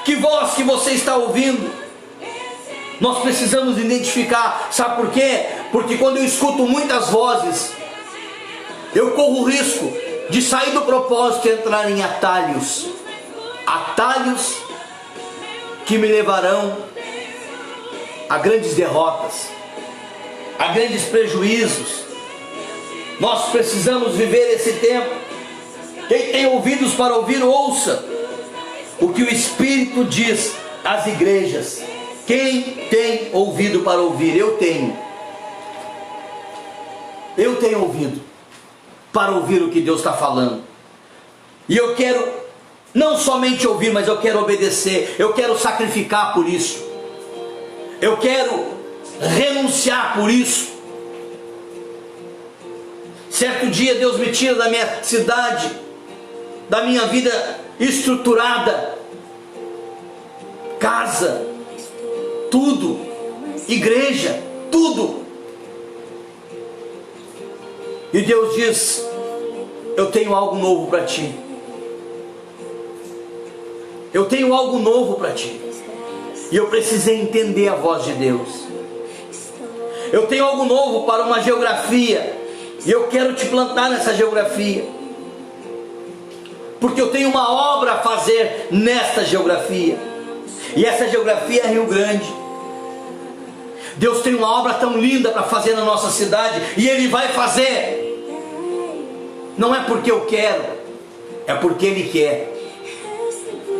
Que voz que você está ouvindo? Nós precisamos identificar. Sabe por quê? Porque quando eu escuto muitas vozes, eu corro o risco de sair do propósito e entrar em atalhos. Atalhos que me levarão a grandes derrotas, a grandes prejuízos. Nós precisamos viver esse tempo. Quem tem ouvidos para ouvir, ouça o que o Espírito diz às igrejas. Quem tem ouvido para ouvir? Eu tenho. Eu tenho ouvido para ouvir o que Deus está falando. E eu quero não somente ouvir, mas eu quero obedecer. Eu quero sacrificar por isso. Eu quero renunciar por isso. Certo dia Deus me tira da minha cidade, da minha vida estruturada, casa, tudo, igreja, tudo. E Deus diz: eu tenho algo novo para ti. Eu tenho algo novo para ti. E eu precisei entender a voz de Deus. Eu tenho algo novo para uma geografia, e eu quero te plantar nessa geografia, porque eu tenho uma obra a fazer nesta geografia. E essa geografia é Rio Grande. Deus tem uma obra tão linda para fazer na nossa cidade, e Ele vai fazer. Não é porque eu quero, é porque Ele quer.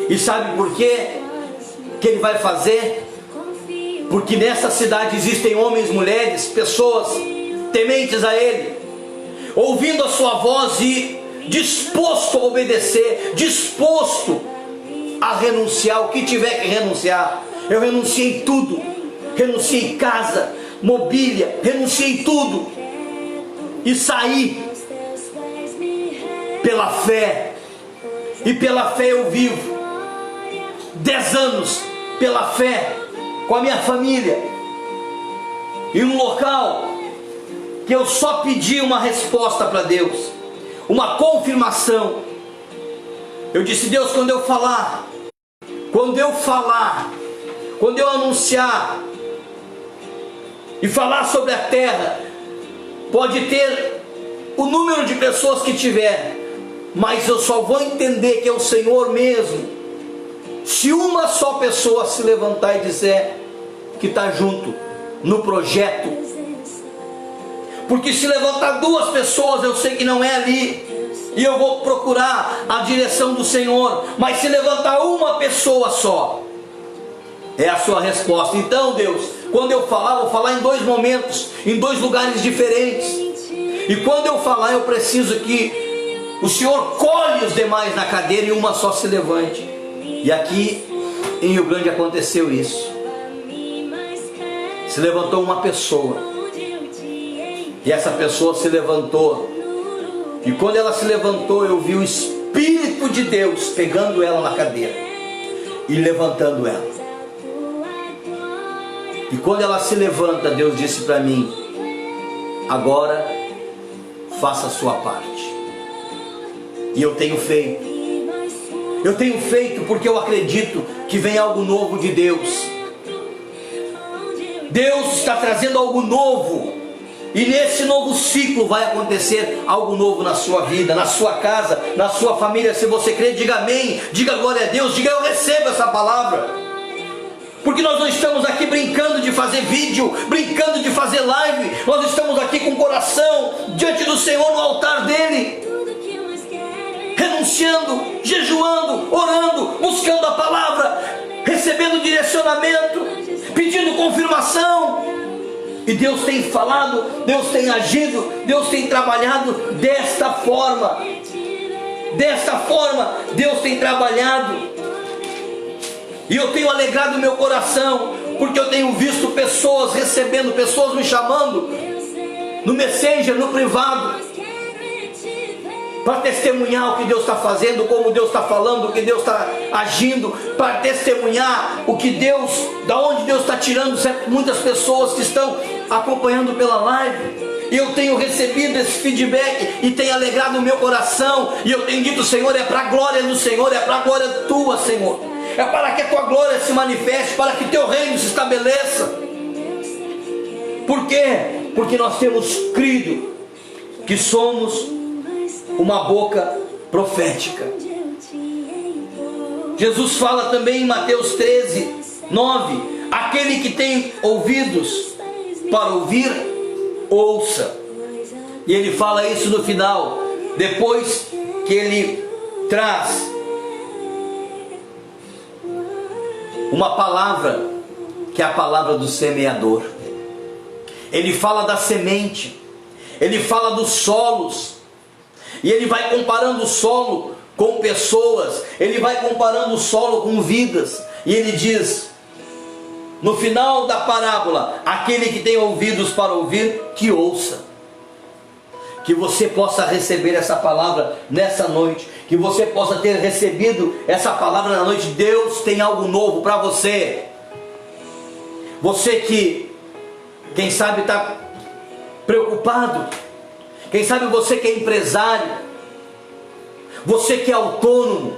E sabe por quê que Ele vai fazer? Porque nessa cidade existem homens, mulheres, pessoas tementes a Ele, ouvindo a sua voz e disposto a obedecer, disposto a renunciar o que tiver que renunciar. Eu renunciei tudo, renunciei casa, mobília, renunciei tudo e saí pela fé. E pela fé eu vivo 10 anos pela fé, com a minha família, em um local que eu só pedi uma resposta para Deus, uma confirmação. Eu disse: Deus, quando eu falar, quando eu anunciar e falar sobre a terra, pode ter o número de pessoas que tiver, mas eu só vou entender que é o Senhor mesmo se uma só pessoa se levantar e dizer que está junto no projeto. Porque se levantar 2 pessoas, eu sei que não é ali. e eu vou procurar a direção do Senhor. Mas se levantar uma pessoa só, é a sua resposta. Então, Deus, quando eu falar, vou falar em 2 momentos, em 2 lugares diferentes. E quando eu falar, eu preciso que o Senhor colhe os demais na cadeira e uma só se levante. E aqui em Rio Grande aconteceu isso. Se levantou uma pessoa, e essa pessoa se levantou, e quando ela se levantou, eu vi o Espírito de Deus pegando ela na cadeira e levantando ela. E quando ela se levanta, Deus disse para mim: agora faça a sua parte. E eu tenho feito. Eu tenho feito porque eu acredito que vem algo novo de Deus. Deus está trazendo algo novo. E nesse novo ciclo vai acontecer algo novo na sua vida, na sua casa, na sua família. Se você crê, diga amém, diga glória a Deus, diga eu recebo essa palavra. Porque nós não estamos aqui brincando de fazer vídeo, brincando de fazer live. Nós estamos aqui com o coração diante do Senhor, no altar dele, renunciando, jejuando, orando, buscando a palavra, recebendo direcionamento, pedindo confirmação. E Deus tem falado, Deus tem agido, Deus tem trabalhado desta forma. Desta forma Deus tem trabalhado. E eu tenho alegrado meu coração, porque eu tenho visto pessoas recebendo, pessoas me chamando no Messenger, no privado, para testemunhar o que Deus está fazendo, como Deus está falando, o que Deus está agindo, para testemunhar o que Deus, da onde Deus está tirando muitas pessoas que estão acompanhando pela live. E eu tenho recebido esse feedback e tem alegrado o meu coração, e eu tenho dito: Senhor, é para a glória do Senhor, é para a glória tua, Senhor, é para que a tua glória se manifeste, para que teu reino se estabeleça. Por quê? Porque nós temos crido que somos uma boca profética. Jesus fala também em Mateus 13:9: aquele que tem ouvidos para ouvir, ouça. E ele fala isso no final, depois que ele traz uma palavra, que é a palavra do semeador. Ele fala da semente, ele fala dos solos, e ele vai comparando o solo com pessoas, ele vai comparando o solo com vidas, e ele diz, no final da parábola: aquele que tem ouvidos para ouvir, que ouça. Que você possa receber essa palavra nessa noite, que você possa ter recebido essa palavra na noite. Deus tem algo novo para você. Você que, quem sabe, está preocupado, quem sabe você que é empresário, você que é autônomo,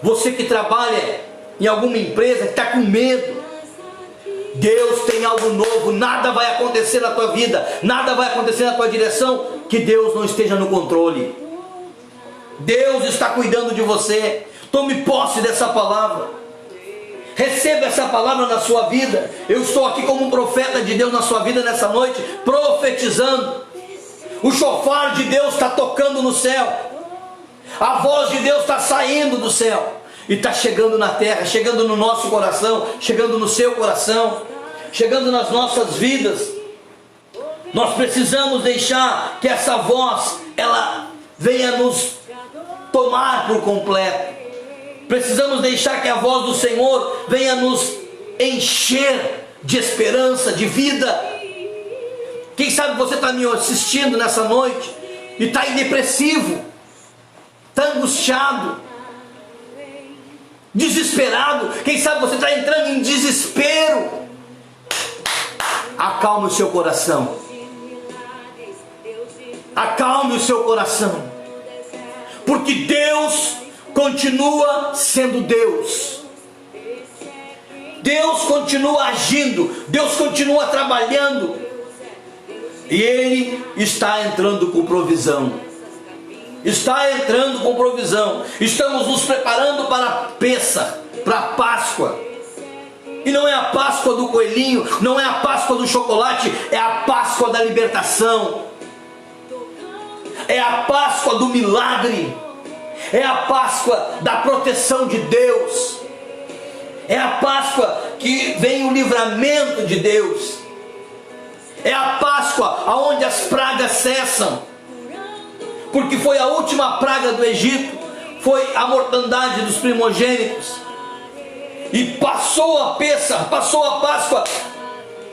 você que trabalha em alguma empresa, que está com medo. Deus tem algo novo. Nada vai acontecer na tua vida, nada vai acontecer na tua direção que Deus não esteja no controle. Deus está cuidando de você. Tome posse dessa palavra, receba essa palavra na sua vida. Eu estou aqui como um profeta de Deus na sua vida nessa noite, profetizando. O chofar de Deus está tocando no céu, a voz de Deus está saindo do céu e está chegando na terra, chegando no nosso coração, chegando no seu coração, chegando nas nossas vidas. Nós precisamos deixar que essa voz, ela venha nos tomar por completo. Precisamos deixar que a voz do Senhor venha nos encher de esperança, de vida. Quem sabe você está me assistindo nessa noite e está depressivo, está angustiado, desesperado. Quem sabe você está entrando em desespero. Acalme o seu coração. Acalme o seu coração, porque Deus continua sendo Deus. Deus continua agindo, Deus continua trabalhando, e Ele está entrando com provisão. Está entrando com provisão. Estamos nos preparando para a Pêssar, para a Páscoa. E não é a Páscoa do coelhinho, não é a Páscoa do chocolate, é a Páscoa da libertação. é a Páscoa do milagre, é a Páscoa da proteção de Deus, é a Páscoa que vem o livramento de Deus, é a Páscoa onde as pragas cessam, porque foi a última praga do Egito, foi a mortandade dos primogênitos, e passou a Páscoa,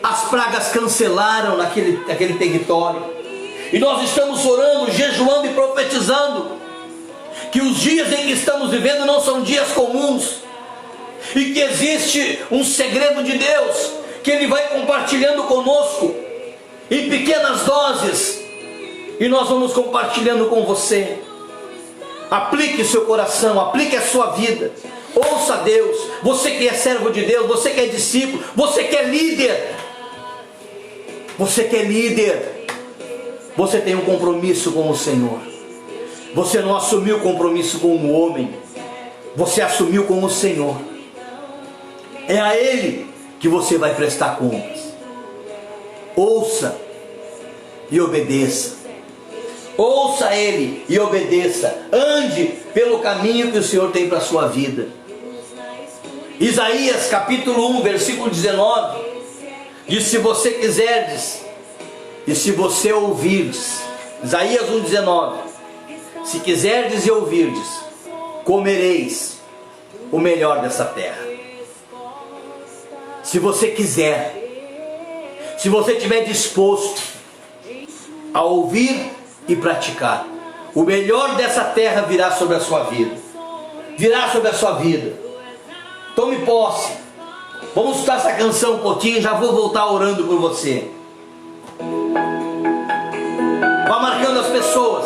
as pragas cancelaram naquele território, e nós estamos orando, jejuando e profetizando, que os dias em que estamos vivendo não são dias comuns, e que existe um segredo de Deus, que Ele vai compartilhando conosco, em pequenas doses, e nós vamos compartilhando com você. Aplique o seu coração, aplique a sua vida, ouça Deus, você que é servo de Deus, você que é discípulo, você que é líder, você tem um compromisso com o Senhor, você não assumiu compromisso com um homem, você assumiu com o Senhor, é a Ele que você vai prestar contas. Ouça e obedeça, ouça Ele e obedeça, ande pelo caminho que o Senhor tem para a sua vida. Isaías capítulo 1, versículo 19, diz: se você quiserdes, e se você ouvirdes, Isaías 1,19, se quiserdes e ouvirdes, comereis o melhor dessa terra. Se você quiser, se você estiver disposto a ouvir e praticar, o melhor dessa terra virá sobre a sua vida, virá sobre a sua vida. Tome posse. Vamos escutar essa canção um pouquinho, já vou voltar orando por você. Vá marcando as pessoas,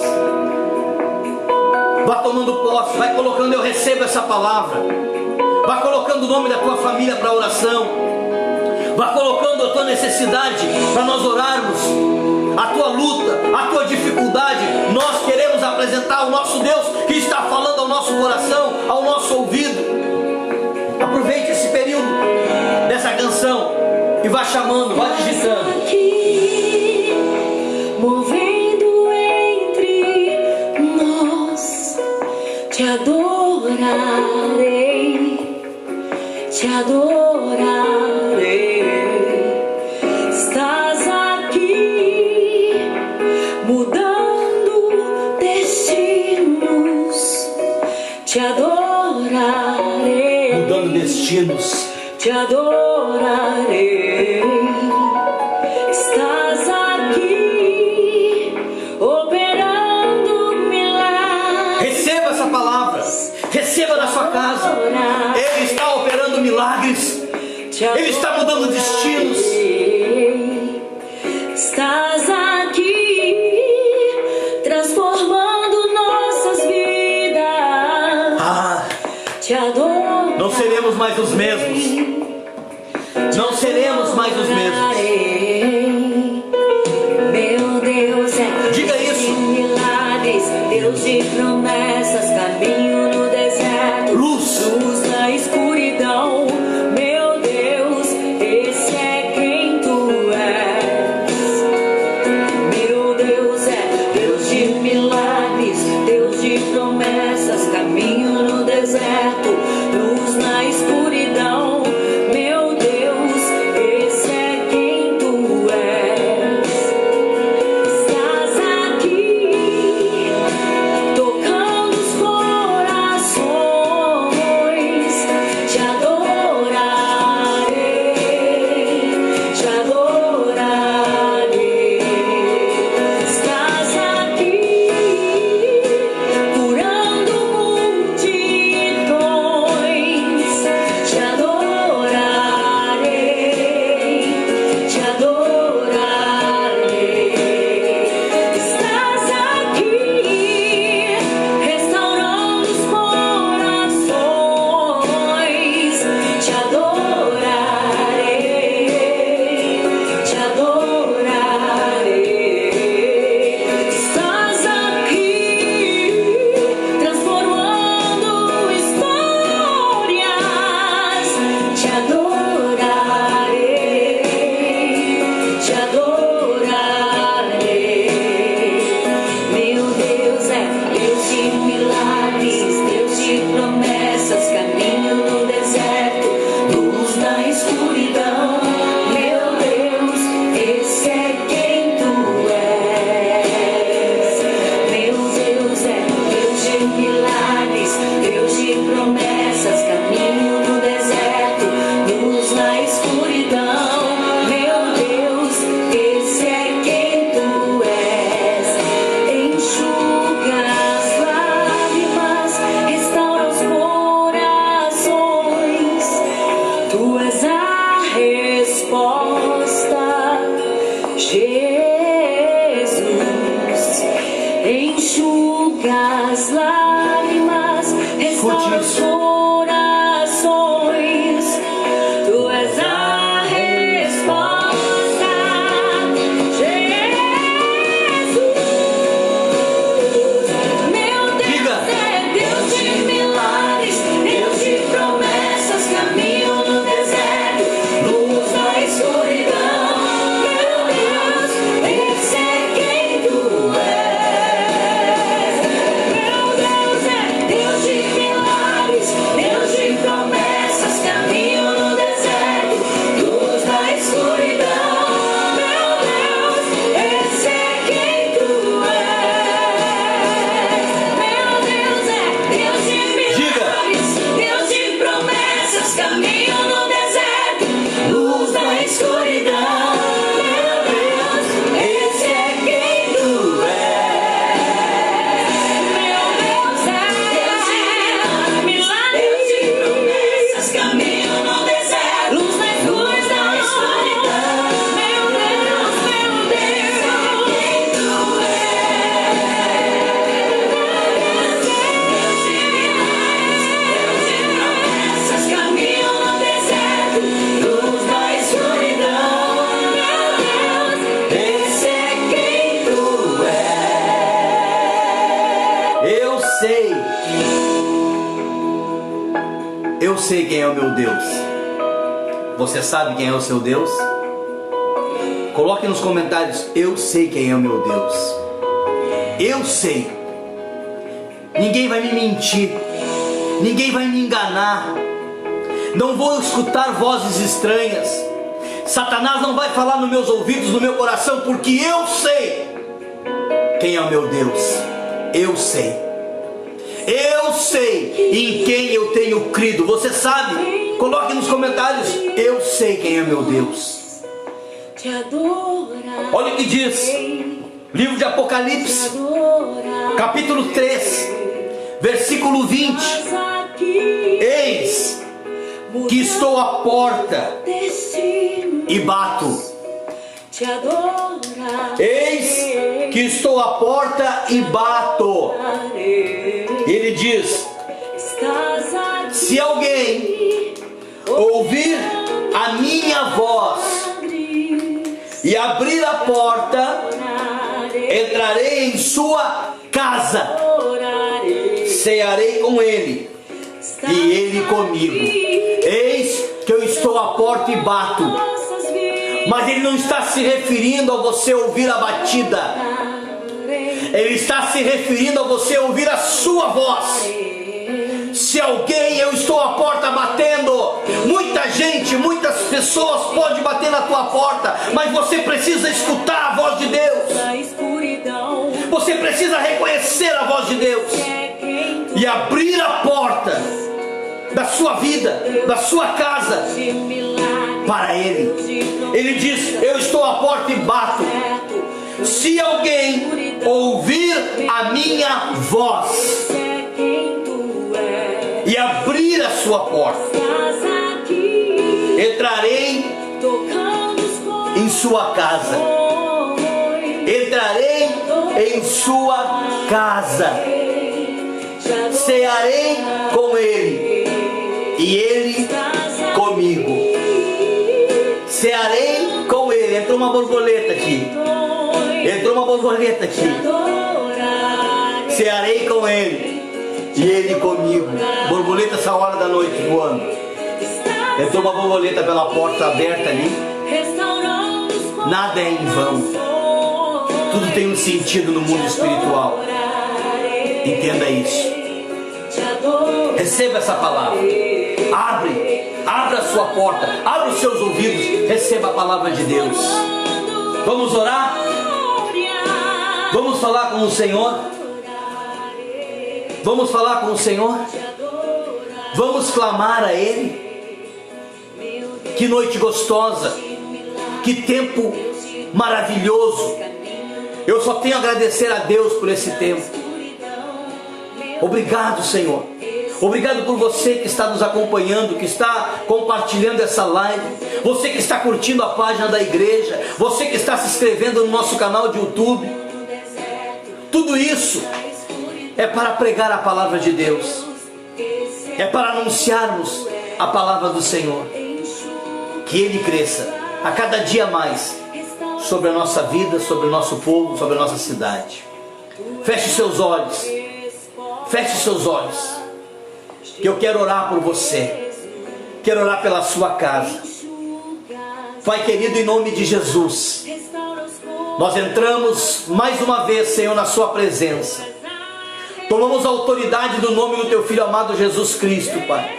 vá tomando posse, vai colocando: eu recebo essa palavra. Vá colocando o nome da tua família para oração, vá colocando a tua necessidade para nós orarmos, a tua luta, a tua dificuldade. Nós queremos apresentar o nosso Deus que está falando ao nosso coração, ao nosso ouvido. Aproveite esse período dessa canção e vá chamando, vá digitando. Aqui, movendo entre nós, te adorarei, te adorarei. Estás aqui, mudando destinos, te adorarei. Mudando destinos, te adorarei. Estás aqui, operando milagres. receba essa palavra, receba na sua casa. Ele está operando milagres, Ele está mudando destinos. Estás aqui, transformando nossas vidas. Te adoro. Não seremos mais os mesmos, não seremos mais os mesmos. Meu Deus é Diga isso. milagres, Deus de promessas, caminho no deserto, Luz. luz na escuridão. Meu Deus, esse é quem tu és. Meu Deus é Deus de milagres, Deus de promessas, caminho no deserto, luz na escuridão. Meu Deus, esse é quem tu és. Estás aqui, tocando os corações. Te adorarei, te adorarei. Estás aqui, curando multidões. Escute isso. Corações, tu és a resposta, Jesus. Meu Deus é Deus de milagres, Deus de promessas, caminho no deserto, luz na escuridão. Meu Deus, esse é quem tu és. Meu Deus é Deus de milagres, Deus de promessas, caminho no deserto, luz na escuridão. Meu Deus, esse é quem tu és. Meu Deus é Deus de milagres, Deus de promessas, caminho no deserto, luz na escuridão. Meu Deus, esse é quem tu és. Meu Deus é Deus de milagres, Deus de promessas, caminho no deserto, luz na escuridão. Meu Deus, esse é quem tu és. Caminho no deserto, luz na escuridão. Meu Deus, esse é quem tu és. Eu sei quem é o meu Deus. Você sabe quem é o seu Deus? Coloque nos comentários, eu sei quem é o meu Deus. Eu sei. Ninguém vai me mentir. Ninguém vai me enganar. Não vou escutar vozes estranhas. Satanás não vai falar nos meus ouvidos, no meu coração, porque eu sei quem é o meu Deus. Eu sei. Eu sei em quem eu tenho crido. Você sabe? Coloque nos comentários, eu sei quem é meu Deus. Te adorar, Olha o que diz, livro de Apocalipse, capítulo 3, versículo 20. Eis que estou à porta e bato. te adorar. Eis que estou à porta e bato. Ele diz: Estás aqui, se alguém ouvir a minha voz e abrir a porta, entrarei em sua casa, cearei com ele e ele comigo. Eis que eu estou à porta e bato. Mas ele não está se referindo a você ouvir a batida. Ele está se referindo a você ouvir a sua voz. Se alguém, eu estou à porta batendo. Muita gente, muitas pessoas podem bater na tua porta, mas você precisa escutar a voz de Deus. Você precisa reconhecer a voz de Deus e abrir a porta da sua vida, da sua casa, para Ele. Ele diz: eu estou à porta e bato. Se alguém ouvir a minha voz e abrir a sua porta, entrarei em sua casa. Entrarei em sua casa. Cearei com ele e ele comigo. Cearei com ele. Entrou uma borboleta aqui. Entrou uma borboleta aqui. Cearei com ele e ele comigo. Borboleta essa hora da noite voando. Entrou uma borboleta pela porta aberta ali. Nada é em vão. Tudo tem um sentido no mundo espiritual. Entenda isso. Receba essa palavra. Abra a sua porta, abra os seus ouvidos, receba a palavra de Deus. Vamos orar? Vamos falar com o Senhor? Vamos falar com o Senhor? Vamos clamar a Ele? Que noite gostosa, que tempo maravilhoso. Eu só tenho a agradecer a Deus por esse tempo. Obrigado, Senhor. Obrigado por você que está nos acompanhando, que está compartilhando essa live, você que está curtindo a página da igreja, você que está se inscrevendo no nosso canal de YouTube. Tudo isso é para pregar a palavra de Deus. é para anunciarmos a palavra do Senhor. Que Ele cresça a cada dia mais sobre a nossa vida, sobre o nosso povo, sobre a nossa cidade. Feche seus olhos. Feche seus olhos. Que eu quero orar por você. Quero orar pela sua casa. Pai querido, em nome de Jesus, nós entramos mais uma vez, Senhor, na sua presença. Tomamos a autoridade do nome do teu Filho amado Jesus Cristo, Pai.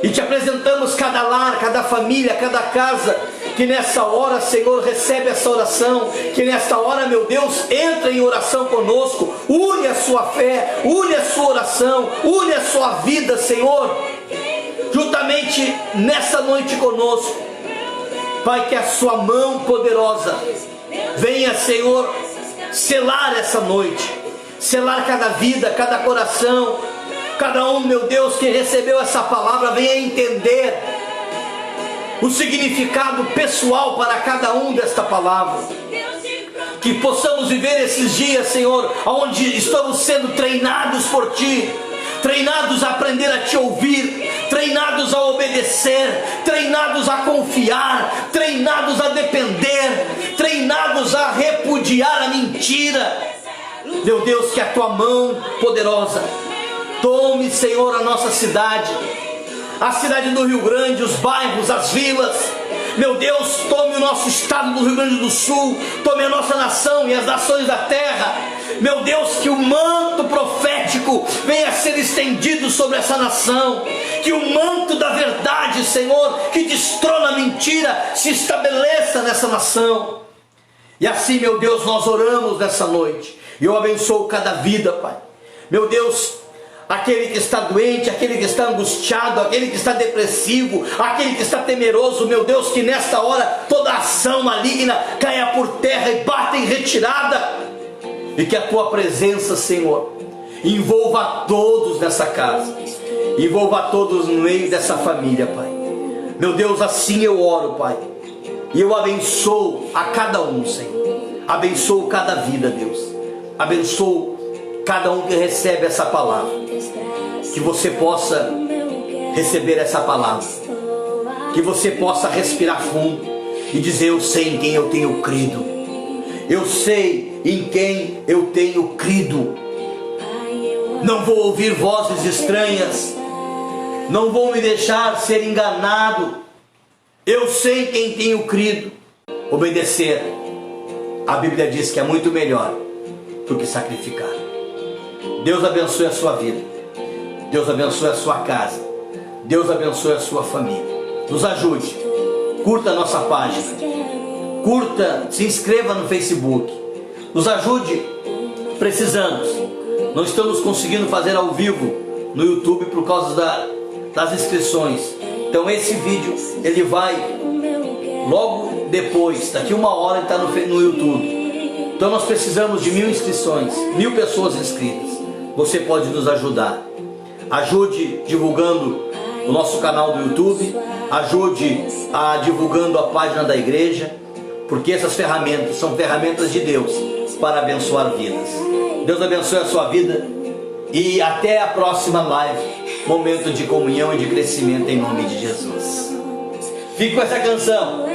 E te apresentamos cada lar, cada família, cada casa, que nessa hora, Senhor, recebe essa oração. Que nessa hora, meu Deus, entra em oração conosco. Une a sua fé, une a sua oração, une a sua vida, Senhor, juntamente nessa noite conosco. Pai, que a sua mão poderosa venha, Senhor, selar essa noite, selar cada vida, cada coração, cada um, meu Deus, que recebeu essa palavra, venha entender o significado pessoal para cada um desta palavra. Que possamos viver esses dias, Senhor, onde estamos sendo treinados por Ti, treinados a aprender a Te ouvir, treinados a obedecer, treinados a confiar, treinados a depender, treinados a repudiar a mentira. Meu Deus, que a Tua mão poderosa tome, Senhor, a nossa cidade, a cidade do Rio Grande, os bairros, as vilas. Meu Deus, tome o nosso estado do Rio Grande do Sul, tome a nossa nação e as nações da terra. Meu Deus, que o manto profético venha a ser estendido sobre essa nação, que o manto da verdade, Senhor, que destrona a mentira, se estabeleça nessa nação. E assim, meu Deus, nós oramos nessa noite, e eu abençoo cada vida, Pai. Meu Deus, aquele que está doente, aquele que está angustiado, aquele que está depressivo, aquele que está temeroso, meu Deus, que nesta hora toda ação maligna caia por terra e bata em retirada, e que a Tua presença, Senhor, envolva a todos nessa casa, envolva a todos no meio dessa família, Pai. Meu Deus, assim eu oro, Pai, e eu abençoo a cada um, Senhor, abençoo cada vida, Deus, abençoo cada um que recebe essa palavra, que você possa receber essa palavra, que você possa respirar fundo e dizer: eu sei em quem eu tenho crido, eu sei em quem eu tenho crido, não vou ouvir vozes estranhas, não vou me deixar ser enganado, eu sei em quem tenho crido. Obedecer, a Bíblia diz que é muito melhor do que sacrificar. Deus abençoe a sua vida, Deus abençoe a sua casa, Deus abençoe a sua família. Nos ajude, curta a nossa página, curta, se inscreva no Facebook, nos ajude, precisamos. Não estamos conseguindo fazer ao vivo no YouTube por causa das inscrições. Então esse vídeo, ele vai logo depois, daqui uma hora ele está no YouTube. Então nós precisamos de 1000 inscrições, 1000 pessoas inscritas. Você pode nos ajudar. Ajude divulgando o nosso canal do YouTube, ajude divulgando a página da igreja, porque essas ferramentas são ferramentas de Deus para abençoar vidas. Deus abençoe a sua vida e até a próxima live, momento de comunhão e de crescimento em nome de Jesus. Fique com essa canção.